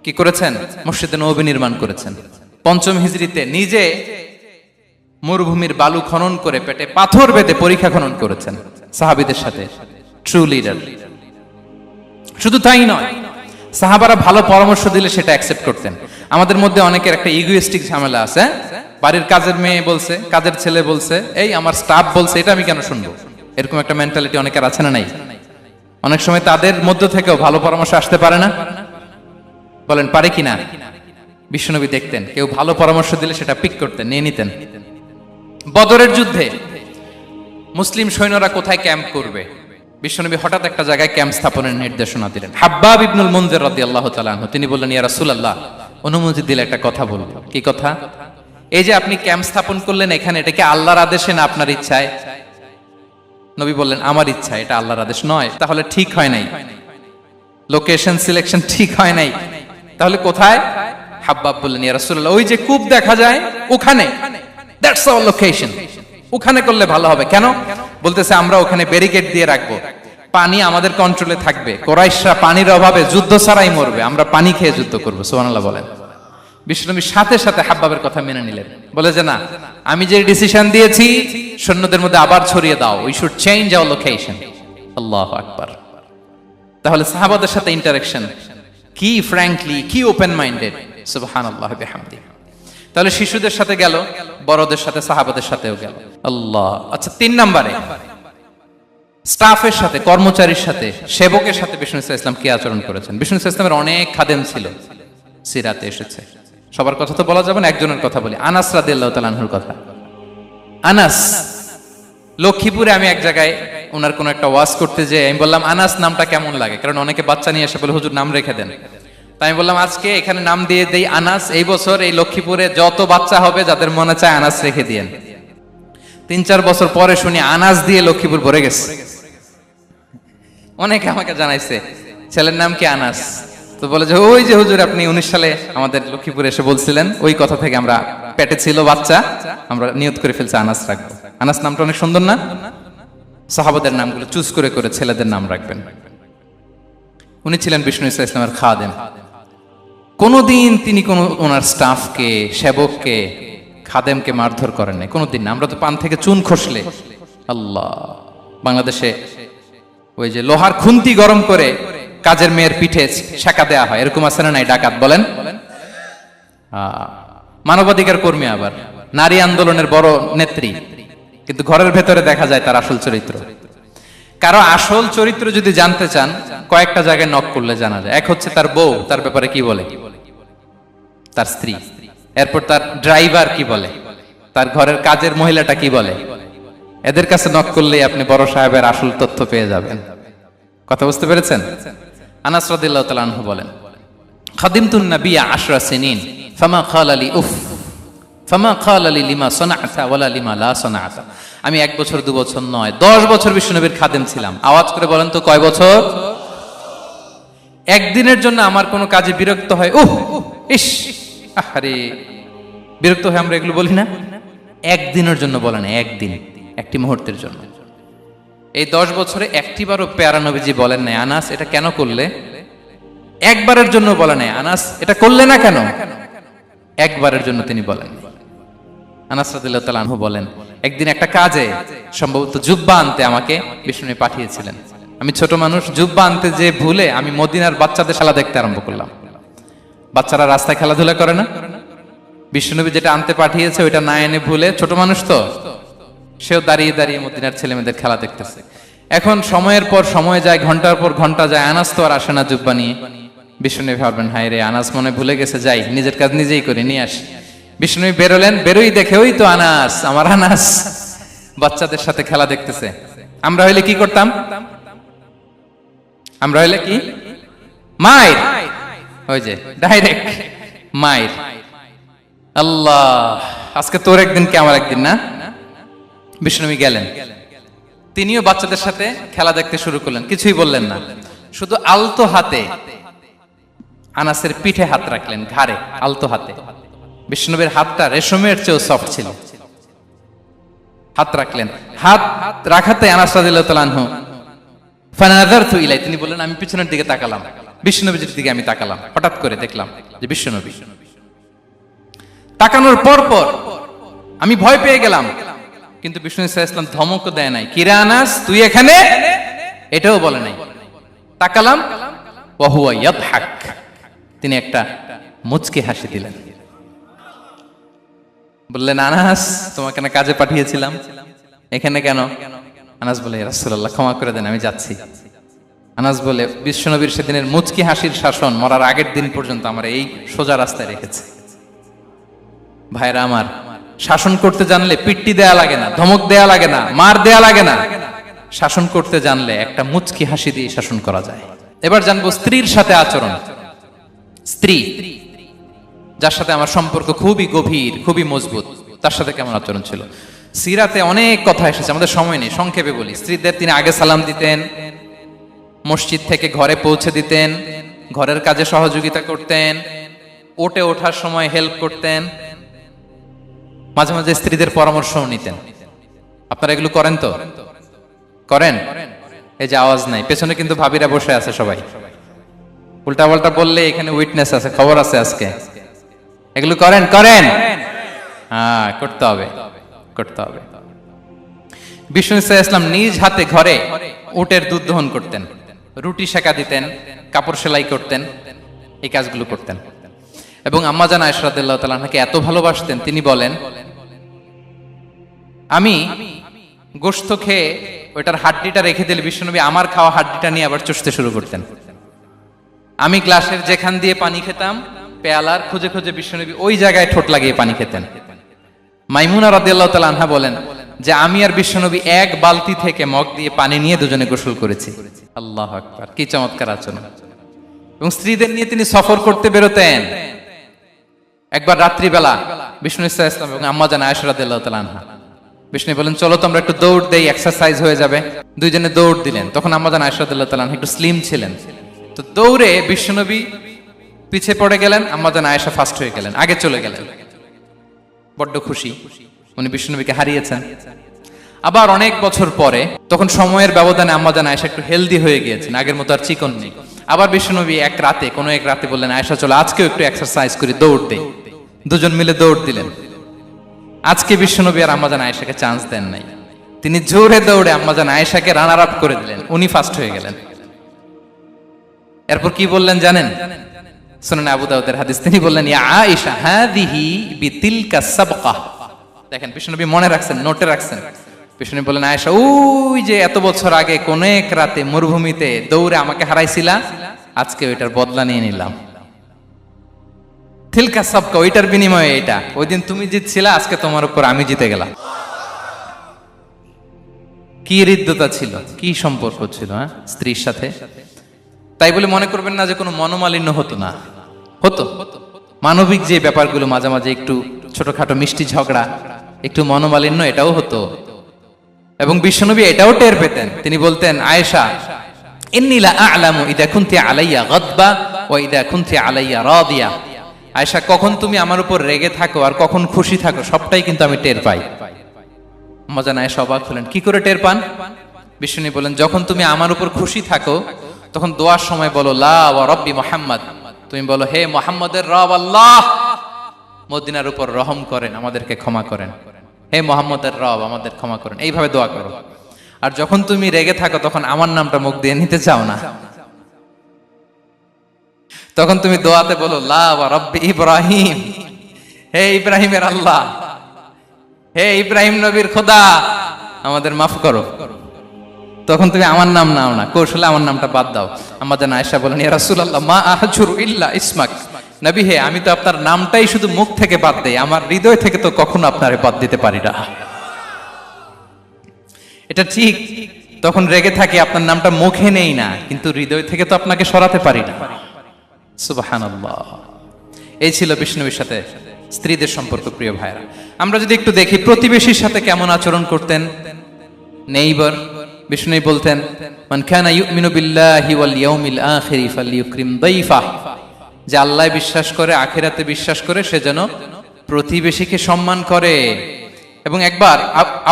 কি করেছেন? মসজিদে নববী নির্মাণ করেছেন। পঞ্চম হিজরিতে নিজে মরুভূমির বালু খনন করে পেটে পাথর বেঁধে পরীক্ষা খনন করেছেন সাহাবীদের সাথে। True leader. শুধু তাই নয়, সাহাবারা ভালো পরামর্শ দিলে সেটা অ্যাকসেপ্ট করতেন। আমাদের মধ্যে অনেকের একটা ইগোইস্টিক ঝামেলা আছে, বাড়ির কাজের মেয়ে বলছে, কাজের ছেলে বলছে, এই আমার স্টাফ বলছে, এটা আমি কেন শুনবো? এরকম একটা মেন্টালিটি অনেকের আছে না নাই? অনেক সময় তাদের মধ্য থেকেও ভালো পরামর্শ আসতে পারে না? বলেন পারে কিনা? বিশ্বনবী দেখতেন কেউ ভালো পরামর্শ দিলে সেটা পিক করতেন, নিয়ে নিতেন। বদরের যুদ্ধে মুসলিম সৈন্যরা কোথায় ক্যাম্প করবে, বিশ্বনবী হঠাৎ একটা জায়গায় ক্যাম্প স্থাপনের নির্দেশনা দিলেন। হাব্বাব ইবনুল মুনজির রাদিয়াল্লাহু তাআলা আনহু, তিনি বললেন, ইয়া রাসূলুল্লাহ, অনুমতি দিলে একটা কথা বলবো। কি কথা? এই যে আপনি ক্যাম্প স্থাপন করলেন এখানে, এটা কি আল্লাহর আদেশে না আপনার ইচ্ছায়? নবী বললেন, আমার ইচ্ছা, এটা আল্লাহর আদেশ নয়। তাহলে ঠিক হয় নাই, লোকেশন সিলেকশন ঠিক হয় নাই। তাহলে কোথায়? হাব্বাব বললেন, ইয়া রাসূলুল্লাহ, ওই যে কূপ দেখা যায় ওখানে, দ্যাটস আওয়ার লোকেশন, ওখানে করলে ভালো হবে। কেন? বলতেছে, আমরা ওখানে ব্যারিকেড দিয়ে রাখবো, পানি আমাদের কন্ট্রোলে থাকবে, কুরাইশরা পানির অভাবে যুদ্ধ ছাড়াই মরবে, আমরা পানি খেয়ে যুদ্ধ করবো। সুবহানাল্লাহ বলেন। বিশ্বনবী সাথে সাথে হাব্বাবের কথা মেনে নিলেন, বলে যে না, আমি যে ডিসিশন দিয়েছি সৈন্যদের মধ্যে আবার ছড়িয়ে দাও, we should change our location. আল্লাহু আকবার। তাহলে সাহাবাদের সাথে ইন্টারেকশন কি ফ্র্যাঙ্কলি, কি ওপেন মাইন্ডেড। সুবহানাল্লাহ বিহামদি। তাহলে শিশুদের সাথে গেল, বড়দের সাথে, সাহাবাদের সাথেও গেল। আল্লাহ। আচ্ছা, 3 নম্বরে স্টাফের সাথে, কর্মচারীর সাথে, সেবকের সাথে বিষ্ণু ইসলাম কি আচরণ করেছেন? বিষ্ণু ইসলামের অনেক খাদেম ছিল, সিরাতে এসেছে। সবার কথা তো বলা যাবে না, একজনের কথা বলি, আনাস রাদিয়াল্লাহু তাআলা আনহুর কথা। আনাস, লক্ষ্মীপুরে আমি এক জায়গায় ওনার কোন একটা ওয়াজ করতে যেয়ে আমি বললাম, আনাস নামটা কেমন লাগে? কারণ অনেকে বাচ্চা নিয়ে এসে বলে, হুজুর নাম রেখে দেন। তাই আমি বললাম, আজকে এখানে নাম দিয়ে দেই আনাস। এই বছর এই লক্ষ্মীপুরে যত বাচ্চা হবে যাদের মনে চায় আনাস রেখে দিয়েন। 3-4 বছর পরে শুনি আনাস দিয়ে লক্ষ্মীপুর ভরে গেছে। অনেকে আমাকে জানাইছে ছেলের নাম কি আনাস, তো বলে যে ওই যে হুজুর আপনি 19 সালে আমাদের লক্ষ্মীপুরে এসে বলছিলেন, ওই কথা থেকে আমরা, পেটে ছিল বাচ্চা, আমরা নিয়ত করে ফেলছি আনাস রাখবো। আনাস নামটা অনেক সুন্দর না? সাহাবাদের নামগুলো চুজ করে করে ছেলেদের নাম রাখবেন। উনি ছিলেন বিষ্ণু ইসলামের খাদেম। কোনদিন তিনি কোন ওনার স্টাফকে, সেবককে, খাদেমকে মারধর করেন নাই, কোনদিন না। আমরা তো পান থেকে চুন খসলে, আল্লাহ, বাংলাদেশে ওই যে লোহার খুন্তি গরম করে কাজের মেয়ের পিঠে শেখা দেয়া হয়, এরকম আছে না নাই? ডাকাত বলেন, মানবাধিকার কর্মী, আবার নারী আন্দোলনের বড় নেত্রী, কিন্তু ঘরের ভেতরে দেখা যায় তার আসল চরিত্র। কারো আসল চরিত্র যদি জানতে চান, কয়েকটা জায়গায় নক করলে জানা যায়। এক হচ্ছে তার বউ, তার ব্যাপারে কি বলে, তার স্ত্রী। এরপর তার ড্রাইভার কি বলে, তার ঘরের কাজের মহিলাটা কি বলে। এদের কাছে নক করলেই আপনি বড় সাহেবের আসল তথ্য পেয়ে যাবেন। কথা বুঝতে পেরেছেন? আনাস রাদিয়াল্লাহু তাআলা আনহু বলেন, খাদিমতুন নাবিয়্যা 10 সিনিন ফামা ক্বালা লি উফ ফামা ক্বালা লি লিমা সানা'তা ওয়ালা লিমা লা সানা'তা। আমি 1 বছর 2 বছর নয়, 10 বছর বিশ্বনবীর খাদেম ছিলাম। আওয়াজ করে বলেন তো কয় বছর? একদিনের জন্য আমার কোনো কাজে বিরক্ত হয়, উহ ইস, আরে, বিরক্ত হয়ে আমরা এগুলো বলি না? একদিনের জন্য বলেন, একদিন, একটি মুহূর্তের জন্য। এই 10 বছরে একটিবারও পেয়ারা নবীজি বলেন নাই, আনাস এটা কেন করলে? একবারের জন্য বলে নাই, আনাস এটা করলে না কেন? একবারের জন্য তিনি বলেন। আনাস রাদিয়াল্লাহু তাআলা আনহু বলেন, একদিন একটা কাজে, সম্ভবত জুব্বা আনতে আমাকে বিষ্ণু পাঠিয়েছিলেন। আমি ছোট মানুষ, জুব্বা আনতে যে ভুলে আমি মদিনার বাচ্চাদের খেলা দেখতে আরম্ভ করলাম। বাচ্চারা রাস্তায় খেলাধুলা করে না? বিশ্বনবী যেটা আনতে পাঠিয়েছে ওইটা না এনে ভুলে, ছোট মানুষ তো, সেও দাঁড়িয়ে দাঁড়িয়ে মদিনার ছেলেমেয়েদের খেলা দেখতেছে। এখন সময়ের পর সময় যায়, ঘন্টার পর ঘন্টা যায়, আনাস তো আর আসে না জুব্বা নিয়ে। বিশ্বনবী ভাববেন, হায় রে, আনাস মনে ভুলে গেছে, যাই নিজের কাজ নিজেই করে নিয়ে আসি। বিষ্ণু বেরোলেন, বেরোই দেখে ওই তো আনাস, আমার আনাস বাচ্চাদের সাথে খেলা দেখতেছে। আমরা হইলে কি করতাম? আমরা হইলে কি মায়ের, ওই যে ডাইরেক্ট মায়ের। আল্লাহ, আজকে তোর একদিন কি আমার একদিন না। বিষ্ণুনবী গেলেন, তিনিও বাচ্চাদের সাথে খেলা দেখতে শুরু করলেন, কিছুই বললেন না, শুধু আলতো হাতে আনাসের পিঠে হাত রাখলেন, ঘাড়ে আলতো হাতে। বিষ্ণুনবীর হাতটা রেশমের চেয়েও সফট ছিল। হাত রাখলেন, হাত রাখাতে আনাস রাদিয়াল্লাহু তাআলা আনহু ফানাযারতু ইলাই, তিনি বললেন আমি পিছনের দিকে তাকালাম, বিষ্ণুনবীর দিকে আমি তাকালাম, হঠাৎ করে দেখলাম যে বিষ্ণুনবী। তাকানোর পর পর আমি ভয় পেয়ে গেলাম, কিন্তু বিষ্ণু সাল্লাল্লাহু আলাইহি ওয়াসাল্লাম ধমকও দেয় নাই, কিরে আনাস তুই এখানে, এটাও বলে নাই। তাকালাম, ওয়া হুয়া ইয়াদহাক, তিনি একটা মুচকি হাসি দিলেন। বললেন আনাস তোমাকে না কাজে পাঠিয়েছিলাম, এখানে কেন? আনাস বলে ইয়া রাসূলুল্লাহ ক্ষমা করে দেন, আমি যাচ্ছি। আনাস বলে বিশ্বনবীর সেদিনের মুচকি হাসির শাসন মরার আগের দিন পর্যন্ত আমার এই সোজা রাস্তায় রেখেছে। ভাইরা আমার, শাসন করতে জানলে পিট্টি দেয়া লাগে না, ধমক দেয়া লাগে না, মার দেয়া লাগে না। শাসন করতে জানলে একটা মুচকি হাসি দিয়ে শাসন করা যায়। এবার জানবো স্ত্রীর সাথে আচরণ। স্ত্রী যার সাথে আমার সম্পর্ক খুবই গভীর, খুবই মজবুত, তার সাথে কেমন আচরণ ছিল। সিরাতে অনেক কথা এসেছে, আমাদের সময় নেই, সংক্ষেপে বলি। স্ত্রীদের তিনি আগে সালাম দিতেন, মসজিদ থেকে ঘরে পৌঁছে দিতেন, ঘরের কাজে সহযোগিতা করতেন, ওঠে ওঠার সময় হেল্প করতেন, মাঝে মাঝে স্ত্রীদের পরামর্শও নিতেন। আপনারা এগুলো করেন তো? করেন? এই যে আওয়াজ নাই, পেছনে কিন্তু ভাবিরা বসে আছে সবাই। উল্টা পাল্টা বললে এখানে উইটনেস আছে, খবর আছে আজকে। এগুলো করেন? করেন? হ্যাঁ, করতে হবে, করতে হবে। বিষ্ণু সাল্লাল্লাহু আলাইহি ওয়াসাল্লাম নিজ হাতে ঘরে উটের দুধ দহন করতেন, রুটি সেকা দিতেন, কাপড় সেলাই করতেন, এই কাজগুলো করতেন। এবং আম্মা জান আয়েশা রাদিয়াল্লাহু তাআলা আনহাকে এত ভালোবাসতেন, তিনি বলেন আমি গোশত খেয়ে ওইটার হাড্ডিটা রেখে দিলে বিশ্বনবী আমার খাওয়া হাড্ডিটা নিয়ে আবার চুষতে শুরু করতেন। আমি গ্লাসের যেখান দিয়ে পানি খেতাম, পেয়ালার খুঁজে খুঁজে বিশ্বনবী ওই জায়গায় ঠোঁট লাগিয়ে পানি খেতেন। মাইমুনা রাদিয়াল্লাহু তাআলা আনহা বলেন যে আমি আর বিশ্বনবী এক বালতি থেকে মগ দিয়ে পানি নিয়ে দুজনে গোসল করেছি। আল্লাহু আকবার, কি চমৎকার আচরণ। এবং স্ত্রীদের নিয়ে তিনি সফর করতে বেরোতেন। একবার রাত্রিবেলা বিষ্ণু সাল্লাল্লাহু আলাইহি ওয়াসাল্লাম এবং আম্মা জান আয়েশা রাদিয়াল্লাহু তাআলা আনহা, বিষ্ণু বলেন চলো তো আমরা একটু দৌড় দেই, এক্সারসাইজ হয়ে যাবে। দুইজনে দৌড় দিলেন। তখন আম্মা জান আয়েশা রাদিয়াল্লাহু তাআলা আনহা একটু স্লিম ছিলেন, তো দৌড়ে বিশ্বনবী পিছে পড়ে গেলেন, আম্মা জান আয়েশা ফার্স্ট হয়ে গেলেন, আগে চলে গেলেন। বড্ড খুশি, উনি বিশ্বনবীকে হারিয়েছেন। আবার অনেক বছর পরে, তখন সময়ের ব্যবধানে আম্মা জান আয়েশা একটু হেলদি হয়ে গিয়েছেন, আগের মতো আর চিকন নেই। আবার বিশ্বনবী কোনো এক রাতে বললেন আয়েশা চলো আজকেও একটু এক্সারসাইজ করি, দৌড় দেই। দুজন মিলে দৌড় দিলেন। আজকে বিশ্বনবী আর আম্মা জান আয়েশাকে চান্স দেন নাই, তিনি জোরে দৌড়ে আম্মা জান আয়েশাকে রানার আপ করে দিলেন, উনি ফার্স্ট হয়ে গেলেন। এরপর কি বললেন জানেন? সুনানে আবু দাউদের হাদিস, তিনি বললেন ইয়া আয়েশা হাদিহি বিতিলকা সাবকা। দেখেন বিশ্বনবী মনে রাখছেন, নোটে রাখছেন। বিশ্বনবী বললেন আয়েশা ওই যে এত বছর আগে কোন এক রাতে মরুভূমিতে দৌড়ে আমাকে হারাইছিলা, আজকে ওইটার বদলা নিয়ে নিলাম। তিলকা সাবকা, ওইটার বিনিময়ে এটা। ওই দিন তুমি জিতছিলা, আজকে তোমার উপর আমি জিতে গেলাম। কি হৃদ্যতা ছিল, কি সম্পর্ক ছিল স্ত্রীর সাথে। তাই বলে মনে করবেন না যে কোনো মনোমালিন্য হতো না, হতো। মানবিক যে ব্যাপারগুলো মাঝে মাঝে একটু ছোটখাটো মিষ্টি ঝগড়া, একটু মনোমালিন্য, এটাও হতো। এবং বিশ্বনবী এটাও টের পেতেন। তিনি বলতেন আয়েশা ইন্নী লা আ'লামু ইযা কুনতি আলাইয়া গাদবা ওয়া ইযা কুনতি আলাইয়া রাদিয়া। আয়েশা কখন তুমি আমার উপর রেগে থাকো আর কখন খুশি থাকো সবটাই কিন্তু আমি টের পাই। আম্মা জান আয়েশা অবাক হলেন, কি করে টের পান? বিশ্বনবী বলেন যখন তুমি আমার উপর খুশি থাকো তখন দোয়ার সময় বলো লা ওয়া রাব্বি মুহাম্মদ, তুমি বলো হে মুহাম্মদের রব আল্লাহ মদিনার উপর রহম করেন, আমাদেরকে ক্ষমা করেন, হে মুহাম্মদের রব আমাদের ক্ষমা করেন, এইভাবে দোয়া করো। আর যখন তুমি রেগে থাকো তখন আমার নামটা মুখ দিয়ে নিতে চাও না, তখন তুমি দোয়াতে বলো লা ওয়া রাব্বি ইব্রাহিম, হে ইব্রাহিমের আল্লাহ, হে ইব্রাহিম নবীর খোদা আমাদের মাফ করো। তখন তুমি আমার নাম নাও না, কৌশলে আমার নামটা বাদ দাও। আম্মা জান আয়েশা বলেন ইয়া রাসূলুল্লাহ মা আহজুরু ইল্লা ইসমাক, নবী হে, আমি তো আপনার নামটাই শুধু মুখ থেকে বাদ দেই, আমার হৃদয় থেকে তো কখনো আপনারে বাদ দিতে পারি না। এটা ঠিক, তখন রেগে থাকে, আপনার নামটা মুখে নেই না, কিন্তু হৃদয় থেকে তো আপনাকে সরাতে পারি না। সুবহানাল্লাহ। এই ছিল বিষ্ণুবীর সাথে স্ত্রীদের সম্পর্ক। প্রিয় ভাইরা, আমরা যদি একটু দেখি প্রতিবেশীর সাথে কেমন আচরণ করতেন নেইবার। বিষ্ণু বলতেন, মান কানা ইউমিনু বিল্লাহি ওয়াল ইয়াউমিল আখিরি ফালইউকরিম দাইফা, যে আল্লাহ বিশ্বাস করে, আখিরাতে বিশ্বাস করে, সে যেন প্রতিবেশীকে সম্মান করে। এবং একবার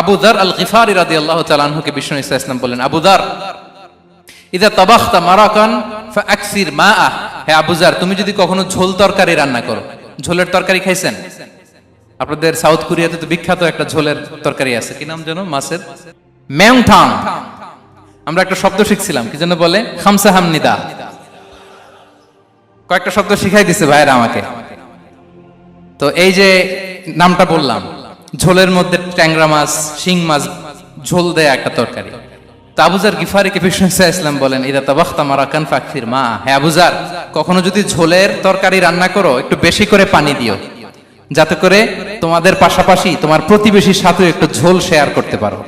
আবু যার আল গিফারি রাদিয়াল্লাহু তাআলা আনহুকে বিষ্ণু ইসা ইসলাম বললেন, আবু যার, ইদা তাবাখতা মারাকান ফাআকসির মাআ, হে আবু যার, তুমি যদি কখনো ঝোল তরকারি রান্না করো, ঝোলের তরকারি খাইছেন? আপনাদের সাউথ কোরিয়াতে তো বিখ্যাত একটা ঝোলের তরকারি আছে, কি নাম যেন, মাছের মেংথাং। আমরা একটা শব্দ শিখছিলাম, কি যেন বলে, খামসা হামনিদা। কয়েকটা শব্দ শিখাই দিছে ভাইরা আমাকে। তো এই যে নামটা বললাম, ঝোলের মধ্যে ট্যাংরা মাছ, শিং মাছ ঝোল দেয়া একটা তরকারি। তো আবু যার গিফারিকে বিষ্ণু ইসলাম বলেন, ইদা তাবাখতা মারাকান ফাকফির মা, হে আবু যার, কখনো যদি ঝোলের তরকারি রান্না করো, একটু বেশি করে পানি দিও, যাতে করে তোমাদের পাশাপাশি তোমার প্রতিবেশীর সাথে একটু ঝোল শেয়ার করতে পারো।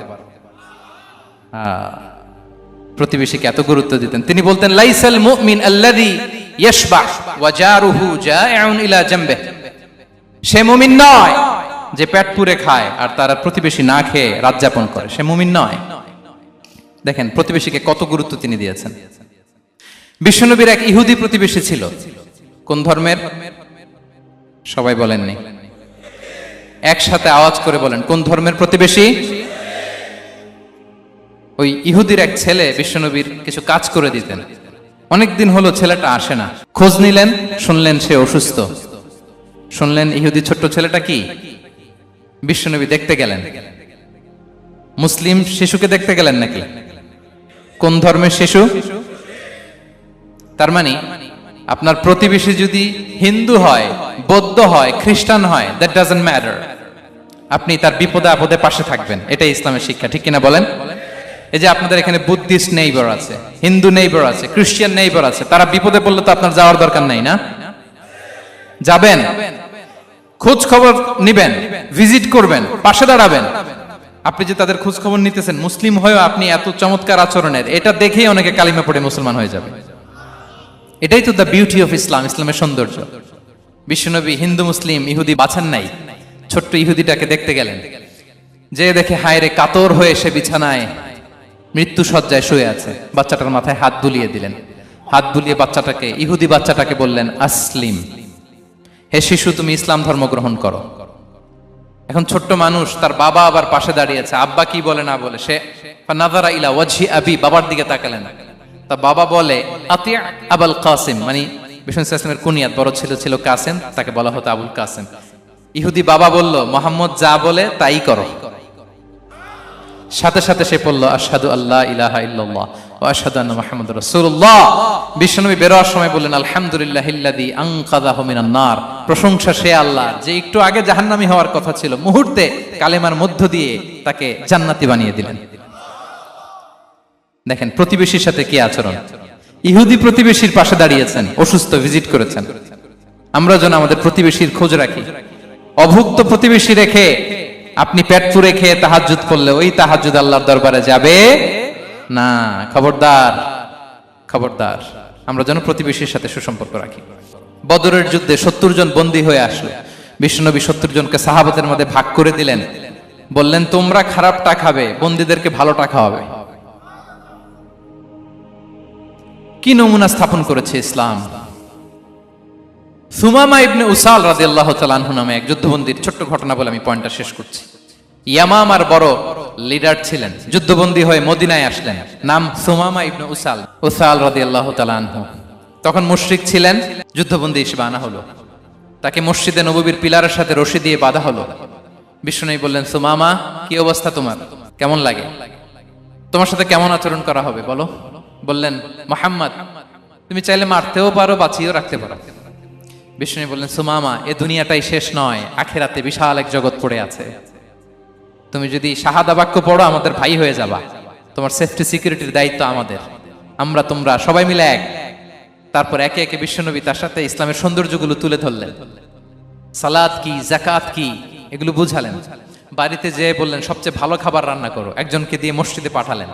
প্রতিবেশীকে এত গুরুত্ব দিতেন। তিনি বলতেন, লাইসাল মুমিন আল্লাযী ইয়াশবা ওয়া জারুহু জাইউন ইলা জামবিহি, সে মুমিন নয় যে পেট পুরে খায় আর তার প্রতিবেশী না খেয়ে রাত যাপন করে, সে মুমিন নয়। দেখেন প্রতিবেশীকে কত গুরুত্ব তিনি দিয়েছেন। বিশ্বনবীর এক ইহুদি প্রতিবেশী ছিল। কোন ধর্মের? সবাই বলেননি, একসাথে আওয়াজ করে বলেন, কোন ধর্মের প্রতিবেশী? ওই ইহুদির এক ছেলে বিশ্বনবীর কিছু কাজ করে দিতেন। অনেকদিন হলো ছেলেটা আসে না। খোঁজ নিলেন, শুনলেন সে অসুস্থ। শুনলেন ইহুদি ছোট্ট ছেলেটা কি, বিশ্বনবী দেখতে গেলেন। মুসলিম শিশুকে দেখতে গেলেন নাকি? কোন ধর্মের শিশু? তার মানে আপনার প্রতিবেশী যদি হিন্দু হয়, বৌদ্ধ হয়, খ্রিস্টান হয়, দ্যাট ডাজন্ট ম্যাটার, আপনি তার বিপদে আপদে পাশে থাকবেন। এটাই ইসলামের শিক্ষা, ঠিক কিনা বলেন? এই যে আপনাদের এখানে বুদ্ধিস্ট নেইবার আছে, হিন্দু নেইবার আছে, খ্রিস্টান নেইবার আছে, তারা বিপদে পড়লে তো আপনার যাওয়ার দরকার নাই, না? যাবেন, খোঁজ খবর নিবেন, ভিজিট করবেন, পাশে দাঁড়াবেন। আপনি যে তাদের খোঁজ খবর নিতেছেন, মুসলিম হয়েও আপনি এত চমৎকার আচরণের, এটা দেখেই অনেকে কালিমা পড়ে মুসলমান হয়ে যাবে। এটাই তো দ্য বিউটি অফ ইসলাম, ইসলামের সৌন্দর্য। বিশ্বনবী হিন্দু মুসলিম ইহুদি বাছান নাই, ছোট্ট ইহুদিটাকে দেখতে গেলেন। যে দেখে হায় রে, কাতর হয়ে সে বিছানায় মৃত্যু শয্যায় শুয়ে আছে। বাচ্চাটার মাথায় হাত বুলিয়ে দিলেন। হাত বুলিয়ে বাচ্চাটাকে, ইহুদি বাচ্চাটাকে বললেন, আসলিম, হে শিশু, তুমি ইসলাম ধর্ম গ্রহণ করো। এখন ছোট্ট মানুষ, তার বাবা আবার পাশে দাঁড়িয়ে আছে, আব্বা কি বলে না বলে, সে নাযারা ইলা ওয়াজহি আবি, বাবার দিকে তাকালেন। তা বাবা বলে, আতি আবুল কাসিম, মানে বিষ্ণু ইসলামের কুনিয়াত, বড় ছেলে ছিল কাসিম, তাকে বলা হতো আবুল কাসিম। ইহুদি বাবা বলল, মুহাম্মদ যা বলে তাই করো। সাথে সাথে সে বলল, আশহাদু আল্লা ইলাহা ইল্লাল্লাহ ওয়া আশহাদু আন্না মুহাম্মাদুর রাসূলুল্লাহ। বিশ্বনবী বের হওয়ার সময় বললেন, আলহামদুলিল্লাহিল্লাযী আনকাযাহু মিনান নার, প্রশংসা সে আল্লাহ যে একটু আগে জাহান্নামী হওয়ার কথা ছিল, মুহূর্তে কালেমার মধ্য দিয়ে তাকে জান্নাতি বানিয়ে দিলেন। দেখেন প্রতিবেশীর সাথে কি আচরণ। ইহুদি প্রতিবেশীর পাশে দাঁড়িয়েছেন, অসুস্থ, ভিজিট করেছেন। আমরা যেন আমাদের প্রতিবেশীর খোঁজ রাখি। অভুক্ত প্রতিবেশী রেখে আপনি পেট পুরে খেয়ে তাহাজ্জুদ করলে ওই তাহাজ্জুদ আল্লাহর দরবারে যাবে না। খবরদার, খবরদার, আমরা যেন প্রতিবেশীর সাথে সুসম্পর্ক রাখি। বদরের যুদ্ধে 70 জন বন্দী হয়ে আসলো। বিশ্বনবী 70 জনকে সাহাবাদের মধ্যে ভাগ করে দিলেন, বললেন, তোমরা খারাপটা খাবে, বন্দীদেরকে ভালোটা খাওয়াবে। কি নমুনা স্থাপন করেছে ইসলাম। সুমামা ইবনে উসাল রাদিয়াল্লাহু তাআলা আনহু নামে এক যুদ্ধবন্দীর ছোট্ট ঘটনা বলে আমি পয়েন্টটা শেষ করছি। ইয়ামামার বড় লিডার ছিলেন, যুদ্ধবন্দী হয়ে মদিনায় আসলেন, নাম সুমামা ইবনে উসাল রাদিয়াল্লাহু তাআলা আনহু। তখন মুশরিক ছিলেন, যুদ্ধবন্দী হিসেবে আনা হলো। তাকে মসজিদে নববীর পিলারের সাথে রশি দিয়ে বাঁধা হলো। বিষ্ণুনবী বললেন, সুমামা, কি অবস্থা তোমার, কেমন লাগে, তোমার সাথে কেমন আচরণ করা হবে বলো? বললেন, মুহাম্মদ, তুমি চাইলে মারতেও পারো, বাঁচিয়েও রাখতে পারো। বিষ্ণু বললেন, সুমামা, এ দুনিয়াটাই শেষ নয়, আখিরাতে বিশাল এক জগৎ পড়ে আছে। তুমি যদি শাহাদা বাক্য পড়ো, আমাদের ভাই হয়ে যাবা। তোমার সেফটি সিকিউরিটির দায়িত্ব আমাদের। আমরা তোমরা সবাই মিলে এক। তারপর একে একে বিশ্বনবী তার সাথে ইসলামের সৌন্দর্যগুলো তুলে ধরলেন, সালাত কি, জাকাত কি, এগুলো বুঝালেন। বাড়িতে যেয়ে বললেন সবচেয়ে ভালো খাবার রান্না করো, একজনকে দিয়ে মসজিদে পাঠালেন।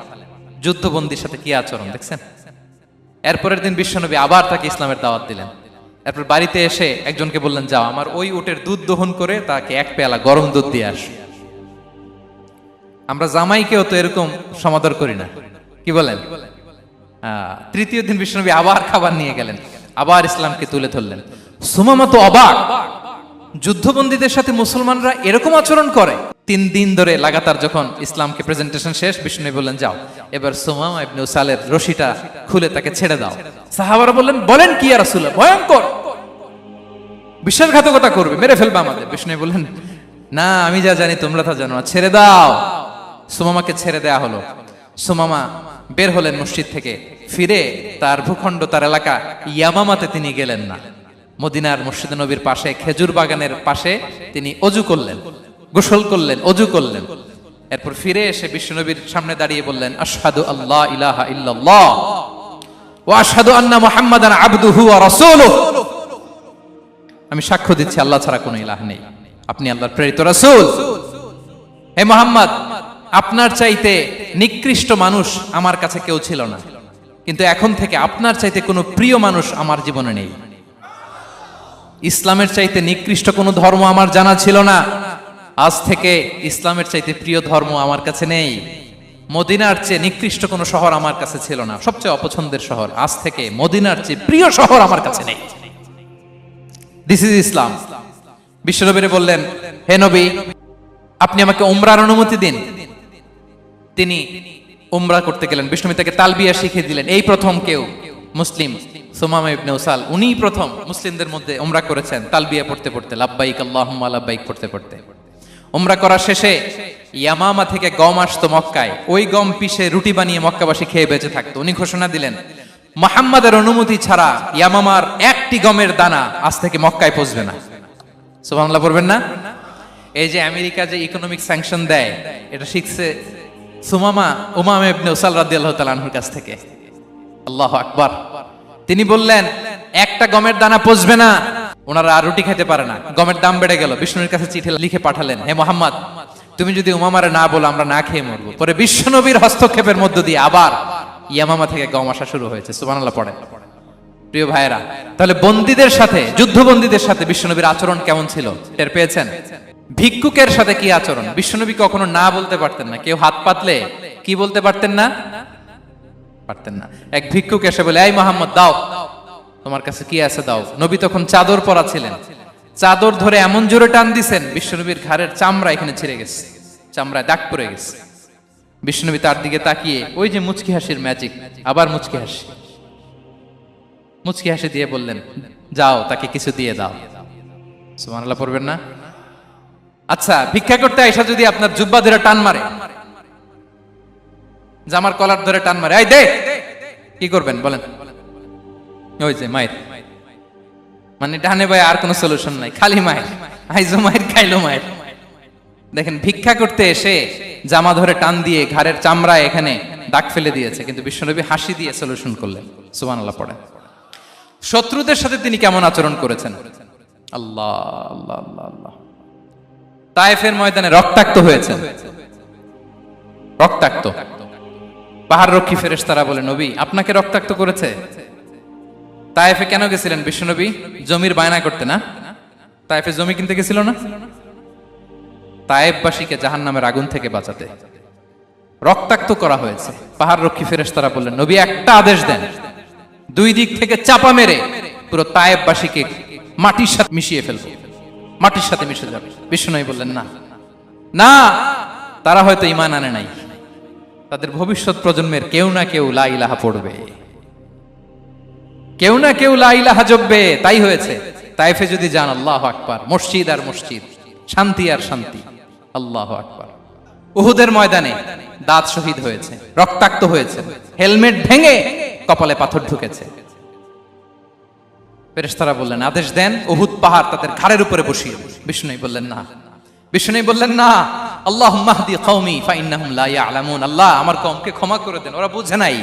যুদ্ধবন্দীর সাথে কি আচরণ দেখছেন। এরপরের দিন বিশ্বনবী আবার তাকে ইসলামের দাওয়াত দিলেন। এরপর বাড়িতে এসে একজনকে বললেন, যাও আমার ওই উটের দুধ দহন করে তাকে এক পেয়ালা গরম দুধ দিয়ে আস। আমরা জামাইকেও তো এরকম সমাদর করি না, কি বলেন? তৃতীয় দিন বিশ্বনবী আবার খাবার নিয়ে গেলেন, আবার ইসলামকে তুলে ধরলেন। সুমামা তো অবাক, যুদ্ধবন্দীদের সাথে মুসলমানরা এরকম আচরণ করে। 3 দিন ধরে লাগাতার যখন ইসলামকে প্রেজেন্টেশন শেষ, বিষ্ণু বললেন, যাও এবার সুমামা ইবনে উসালের রশিটা খুলে তাকে ছেড়ে দাও। সাহাবারা বললেন, বলেন কি ইয়া রাসূলুল্লাহ, ভয়ঙ্কর, বিশ্বাসঘাতকতা করবে, মেরে ফেলবে আমাদের। বিষ্ণু বললেন, না আমি যা জানি তোমরা তা জানো না, ছেড়ে দাও। সুমামাকে ছেড়ে দেয়া হলো। সুমামা বের হলেন মসজিদ থেকে, ফিরে তার ভূখণ্ড, তার এলাকা ইয়ামামাতে তিনি গেলেন না। মদিনার মসজিদে নবীর পাশে খেজুর বাগানের পাশে তিনি অজু করলেন, গোসল করলেন, অজু করলেন। এরপর ফিরে এসে বিশ্বনবীর সামনে দাঁড়িয়ে বললেন, আশহাদু আল্লা ইলাহা ইল্লাল্লাহ ওয়া আশহাদু আন্না মুহাম্মাদান আবদুহু ওয়া রাসূলুহু। আমি সাক্ষ্য দিচ্ছি আল্লাহ ছাড়া কোনো ইলাহ নেই, আপনি আল্লাহর প্রেরিত রাসূল। হে মুহাম্মদ, আপনার চাইতে নিকৃষ্ট মানুষ আমার কাছে কেউ ছিল না, কিন্তু এখন থেকে আপনার চাইতে কোনো প্রিয় মানুষ আমার জীবনে নেই। ইসলামের চাইতে নিকৃষ্ট কোনো ধর্ম আমার জানা ছিল না, আজ থেকে ইসলামের চাইতে প্রিয় ধর্ম আমার কাছে নেই। মদিনার চেয়ে নিকৃষ্ট কোনো শহর আমার কাছে ছিল না, সবচেয়ে অপছন্দের শহর, আজ থেকে মদিনার চেয়ে প্রিয় শহর আমার কাছে নেই। দিস ইজ ইসলাম। বিশ্বনবী বললেন, হে নবী, আপনি আমাকে উমরার অনুমতি দিন। তিনি উমরা করতে গেলেন। বিষ্ণু তাকে তালবিয়া শিখিয়ে দিলেন। এই প্রথম কেউ মুসলিম, সুমামা ইবনে উসাল, উনিই প্রথম মুসলিমদের মধ্যে উমরা করেছেন তালবিয়া পড়তে পড়তে, লাব্বাইক আল্লাহুম্মা লাব্বাইক পড়তে পড়তে। উমরা করার শেষে ইয়ামামা থেকে গম আসতো মক্কায়, ওই গম পিষে রুটি বানিয়ে মক্কাবাসী খেয়ে বেঁচে থাকতো। উনি ঘোষণা দিলেন, মুহাম্মাদের অনুমতি ছাড়া ইয়ামামার একটি গমের দানা আজ থেকে মক্কায় পৌঁছবে না। সুবহানাল্লাহ পড়বেন না? এই যে আমেরিকা যে ইকোনমিক স্যাংশন দেয়, এটা শিখছে সুমামা উমামা ইবনে উসাল রাদিয়াল্লাহু তাআলা আনহুর কাছ থেকে। আল্লাহু আকবার। তিনি বললেন, একটা গমের দানা পচবে না, ওনারা আর রুটি খেতে পারে না। গমের দাম বেড়ে গেল। বিষ্ণুর কাছে চিঠি লিখে পাঠালেন, হে মুহাম্মদ, তুমি যদি উমামারে না বলো আমরা না খেয়ে মরবো। পরে বিশ্বনবীর হস্তক্ষেপের মধ্য দিয়ে আবার ইয়ামামা থেকে গম আসা শুরু হয়েছে। সুবহানাল্লাহ পড়েন। প্রিয় ভাইয়েরা, তাহলে বন্দীদের সাথে, যুদ্ধবন্দীদের সাথে বিশ্বনবীর আচরণ কেমন ছিল টের পেয়েছেন? ভিক্ষুকের সাথে কি আচরণ? বিশ্বনবী কখনো না বলতে পারতেন না। কেউ হাত পাতলে কি বলতে পারতেন না? পারতেন না। এক ভিক্ষুক এসে বলে, এই মুহাম্মদ দাও, তোমার কাছে কি আছে দাও। নবী তখন চাদর পরা ছিলেন, চাদর ধরে এমন জোরে টান দিছেন বিশ্বনবীর ঘাড়ের চামড়া এখানে ছিঁড়ে গেছে, চামড়ায় দাগ পড়ে গেছে। বিশ্বনবী তার দিকে তাকিয়ে, ওই যে মুচকি হাসির ম্যাজিক, আবার মুচকি হাসি, মুচকি হাসি দিয়ে বললেন, যাও তাকে কিছু দিয়ে দাও। সুবহানাল্লাহ পড়বেন না? আচ্ছা, ভিক্ষা করতে আইসা যদি আপনার জুব্বা ধরে টান মারে, জামার কলার ধরে টান মারে, এই দে, কি করবেন বলেন? ওই যে মায়ের, মানে ডানে ভাই আর কোনো সলিউশন নাই, খালি মায়ের, আইজো মায়ের খাইলো মায়ের। দেখেন, ভিক্ষা করতে এসে জামা ধরে টান দিয়ে ঘাড়ের চামড়ায় এখানে দাগ ফেলে দিয়েছে, কিন্তু বিশ্বনবী হাসি দিয়ে সলিউশন করলেন। সুবহানাল্লাহ পড়েন। শত্রুদের সাথে তিনি কেমন আচরণ করেছেন? আল্লাহ আল্লাহ আল্লাহ আল্লাহ। তায়েফের ময়দানে রক্তাক্ত হয়েছেন, রক্তাক্ত। পাহাড় রক্ষী ফেরেশতারা বলে, নবী আপনাকে রক্তাক্ত করেছে? তায়েফে কেন গেছিলেন বিশ্বনবী? জমির বায়না করতে না? তায়েফে জমি কিনতে গেছিল না? তায়েফবাসীকে জাহান্নামের আগুন থেকে বাঁচাতে রক্তাক্ত করা হয়েছে। পাহাড় রক্ষী ফেরেশতারা বললেন, নবী একটা আদেশ দেন, দুই দিক থেকে চাপা মেরে পুরো তায়েফবাসীকে মাটির সাথে মিশিয়ে ফেলবো, মাটির সাথে মিশে যাবে। বিশ্বনবী বললেন, না না, তারা হয়তো ঈমান আনে নাই, তাদের ভবিষ্যৎ প্রজন্মের কেউ না কেউ লা ইলাহা পড়বে, কেউ না কেউ লা ইলাহা জপবে, তাই হয়েছে। তায়েফে যদি যান, আল্লাহু আকবার, মসজিদ আর মসজিদ, শান্তি আর শান্তি। আল্লাহু আকবার। উহুদের ময়দানে দাঁত শহীদ হয়েছে, রক্তাক্ত হয়েছে, হেলমেট ভেঙে কপালে পাথর ঢুকেছে। ফেরেশতারা বললেন, আদেশ দেন উহুদ পাহাড় তাদের ঘাড়ের উপরে বসিয়ে দেন। বিষ্ণু বললেন, না। বিষ্ণু বললেন, না, আল্লাহুম্মা হদি কওমি ফাইন্নাহুম লা ইয়ালামুন। আল্লাহ আমার কওমকে ক্ষমা করে দেন, ওরা বুঝে নাই।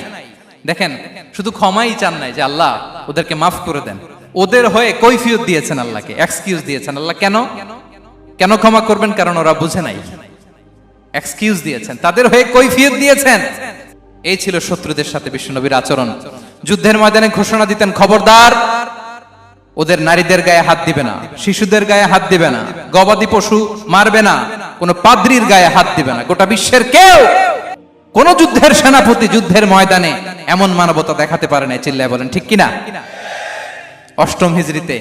দেখেন, শুধু ক্ষমাই চান নাই যে আল্লাহ ওদেরকে মাফ করে দেন, ওদের হয়ে কৈফিয়ত দিয়েছেন আল্লাহকে, এক্সকিউজ দিয়েছেন। আল্লাহ কেন কেন ক্ষমা করবেন? কারণ ওরা বুঝে নাই। এক্সকিউজ দিয়েছেন, তাদের হয়ে কৈফিয়ত দিয়েছেন। এই ছিল শত্রুদের সাথে বিশ্বনবীর আচরণ। যুদ্ধের ময়দানে ঘোষণা দিতেন, খবরদার, ওদের নারীদের গায়ে হাত দিবে না, শিশুদের গায়ে হাত দিবে না, গবাদি পশু মারবে না, কোন পাদ্রীর গায়ে হাত দিবে না। গোটা বিশ্বের কেউ, কোন যুদ্ধের সেনাপতি যুদ্ধের ময়দানে এমন মানবতা দেখাতে পারে না। চিল্লায় বলেন ঠিক কিনা? অষ্টম হিজরিতে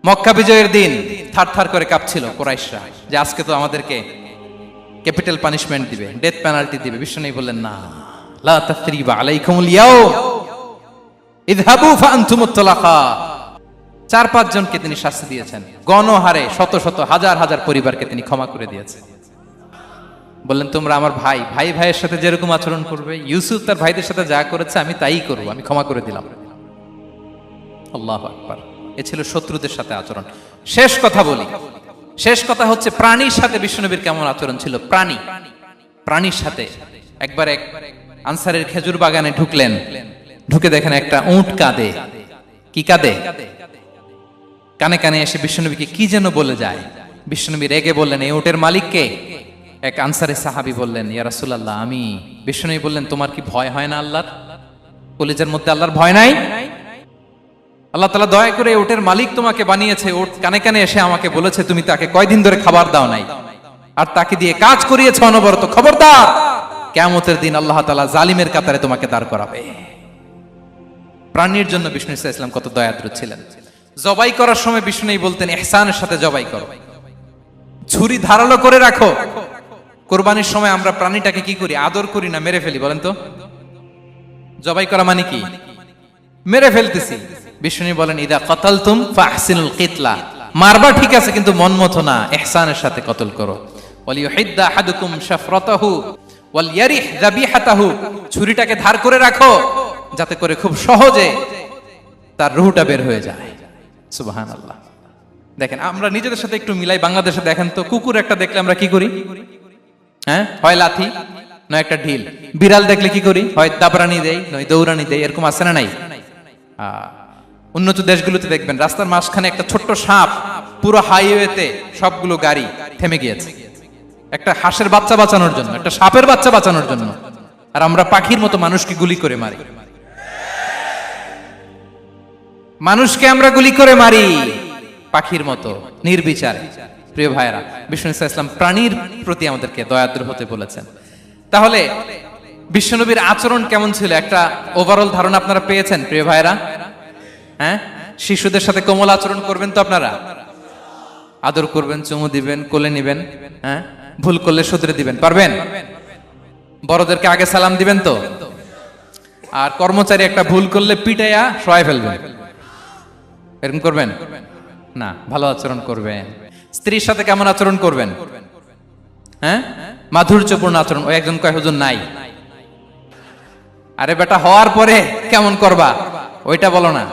মক্কা বিজয়ের দিন থারথার করে কাঁপছিল কুরাইশরা যে আজকে তো আমাদেরকে ক্যাপিটাল পানিশমেন্ট দিবে, ডেথ পেনাল্টি দিবে। বিশ্বনবী বললেন, না, লা তাসরিবা আলাইকুমুল ইয়াউম ইযহাবু ফাআনতুমুত তালাকা। 4-5 জনকে তিনি শাস্তি দিয়েছেন, গণহারে শত শত হাজার হাজার পরিবারকে তিনি ক্ষমা করে দিয়েছেন। বললেন, তোমরা আমার ভাই, ভাই ভাইয়ের সাথে যেরকম আচরণ করবে, ইউসুফ তার ভাইদের সাথে যা করেছে আমি তাই করব, আমি ক্ষমা করে দিলাম। আল্লাহু আকবার। এ ছিল শত্রুদের সাথে আচরণ। শেষ কথা বলি, শেষ কথা হচ্ছে প্রাণীর সাথে বিশ্বনবীর কেমন আচরণ ছিল। প্রাণীর সাথে একবার এক আনসারের খেজুর বাগানে ঢুকলেন, ঢুকে দেখেন একটা উট কাঁদে। কি কাঁদে? কানে কানে এসে বিশ্বনবীকে কি যেন বলে যায়। বিশ্বনবী রেগে বললেন, এই উটের মালিক কে? এক আনসারে সাহাবী বললেন, ইয়া রাসূলুল্লাহ আমি। বিশ্বনবী বললেন, তোমার কি ভয় হয় না আল্লাহর? কলিজার মধ্যে আল্লাহর ভয় নাই? আল্লাহ তাআলা দয়া করে উটের মালিক তোমাকে বানিয়েছে, উট কানে কানে এসে আমাকে বলেছে তুমি তাকে কয়দিন ধরে খাবার দাও নাই, আর তাকে দিয়ে কাজ করিয়েছে অনবরত। খবরদার, কিয়ামতের দিন আল্লাহ তাআলা জালিমের কাতারে তোমাকে দাঁড় করাবে। প্রাণীর জন্য বিষ্ণু ইসা ইসলাম কত দয়াদ্র ছিলেন। জবাই করার সময় বিষ্ণু বলতেন, ইহসানের সাথে জবাই করো, ছুরি ধারালো করে রাখো। কোরবানির সময় আমরা প্রাণীটাকে কি করি? আদর করি না, মেরে ফেলি। বলেন তো, জবাই করা মানে কি? মেরে ফেলতেছি। বিষ্ণু বলেন, ইদা কাতালতুম ফাহসিনুল কিতলা, মারবা ঠিক আছে কিন্তু মন মতো না, ইহসানের সাথে কতল করো। ওয়ালিয়ুহিদ্দা আহাদুকুম শাফরাতাহু ওয়ালইয়ারিহ যাবিহাতাহু, ছুরিটাকে ধার করে রাখো যাতে করে খুব সহজে তার রূহটা বের হয়ে যায়। সুবহানাল্লাহ। দেখেন, আমরা নিজেদের সাথে একটু মিলাই। বাংলাদেশে দেখেন তো, কুকুর একটা দেখলে আমরা কি করি? হ্যাঁ, হয় লাথি নয় একটা ঢিল। বিড়াল দেখলে কি করি? হয় দাবরানি দেই নয় দৌড়ানি দেই। এরকম আছে না নাই? উন্নত দেশগুলোতে দেখবেন রাস্তার মাঝখানে একটা ছোট্ট সাপ, পুরো হাইওয়েতে সবগুলো গাড়ি থেমে গিয়েছে একটা হাঁসের বাচ্চা বাঁচানোর জন্য, একটা সাপের বাচ্চা বাঁচানোর জন্য। আর আমরা পাখির মতো মানুষকে গুলি করে মারি। মানুষকে আমরা গুলি করে মারি পাখির মতো নির্বিচারে। প্রিয় ভাইরা, বিষ্ণু ইসলাম প্রাণীর প্রতি আমাদেরকে দয়াদ্র হতে বলেছেন। তাহলে বিশ্বনবীর আচরণ কেমন ছিল একটা ওভারঅল ধারণা আপনারা পেয়েছেন প্রিয় ভাইরা? হ্যাঁ, শিশুদের সাথে কোমল আচরণ করবেন তো আপনারা? আদর করবেন, চুমু দিবেন, কোলে নিবেন। হ্যাঁ, ভুল করলে শুধরে দিবেন, পারবেন? বড়দেরকে আগে সালাম দিবেন তো? আর কর্মচারী একটা ভুল করলে পিটাইয়া শোয়ায় ফেলবেন, এরকম করবেন না? ভালো আচরণ করবেন। স্ত্রীর সাথে কেমন আচরণ করবেন? হ্যাঁ, মাধুর্যপূর্ণ আচরণ। ওই একজন কয়, হুজুর নাই। আরে বেটা, হওয়ার পরে কেমন করবা ওইটা বলো না।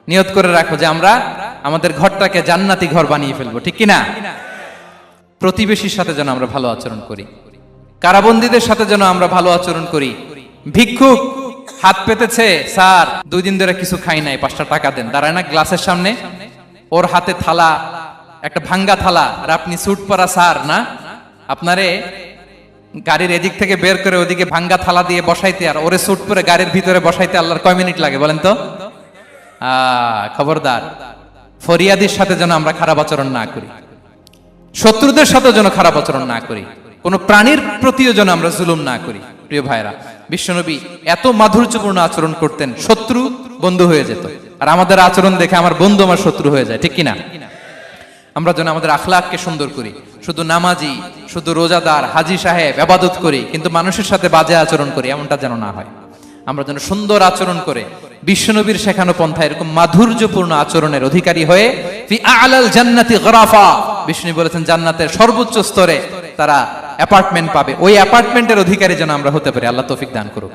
নিয়ত করে রাখো যে আমরা আমাদের ঘরটাকে জান্নাতি ঘর বানিয়ে ফেলবো, ঠিক কিনা? প্রতিবেশীর সাথে যেন আমরা ভালো আচরণ করি, কারাবন্দীদের সাথে যেন আমরা ভালো আচরণ করি। ভিক্ষুক হাত পেতেছে, স্যার 2 দিন ধরে কিছু খাই নাই, 5টা টাকা দেন। দাঁড়ায় না গ্লাসের সামনে, ওর হাতে থালা, একটা ভাঙ্গা থালা, আর আপনি স্যুট পরা স্যার না, আপনারে গাড়ির এদিক থেকে বের করে ওদিকে ভাঙ্গা থালা দিয়ে বসাইতে, আর ওরে স্যুট পরে গাড়ির ভিতরে বসাইতে আল্লাহর কয় মিনিট লাগে বলেন তো? খবরদার, ফরিয়াদির সাথে যেন আমরা খারাপ আচরণ না করি, শত্রুদের সাথে যেন খারাপ আচরণ না করি, কোন প্রাণীর প্রতিও যেন আমরা জুলুম না করি। প্রিয় ভাইরা, বিশ্বনবী এত মাধুর্যপূর্ণ আচরণ করতেন, শত্রু বন্ধু হয়ে যেত। আর আমাদের আচরণ দেখে আমার বন্ধু আমার শত্রু হয়ে যায়, ঠিক কিনা? আমরা যেন আমাদের আখলাককে সুন্দর করি। শুধু নামাজি, শুধু রোজাদার, হাজি সাহেব ইবাদত করি কিন্তু মানুষের সাথে বাজে আচরণ করি, এমনটা যেন না হয়। আমরা যেন সুন্দর আচরণ করে বিশ্বনবীর শেখানো পন্থা এরকম মাধুর্যপূর্ণ আচরণের অধিকারী হয়ে ফি আ'লাল জান্নাতি গরাফা, বিষ্ণু বলেছেন জান্নাতের সর্বোচ্চ স্তরে তারা অ্যাপার্টমেন্ট পাবে। ওই অ্যাপার্টমেন্টের অধিকারী যেন আমরা হতে পারি। আল্লাহ তৌফিক দান করুক।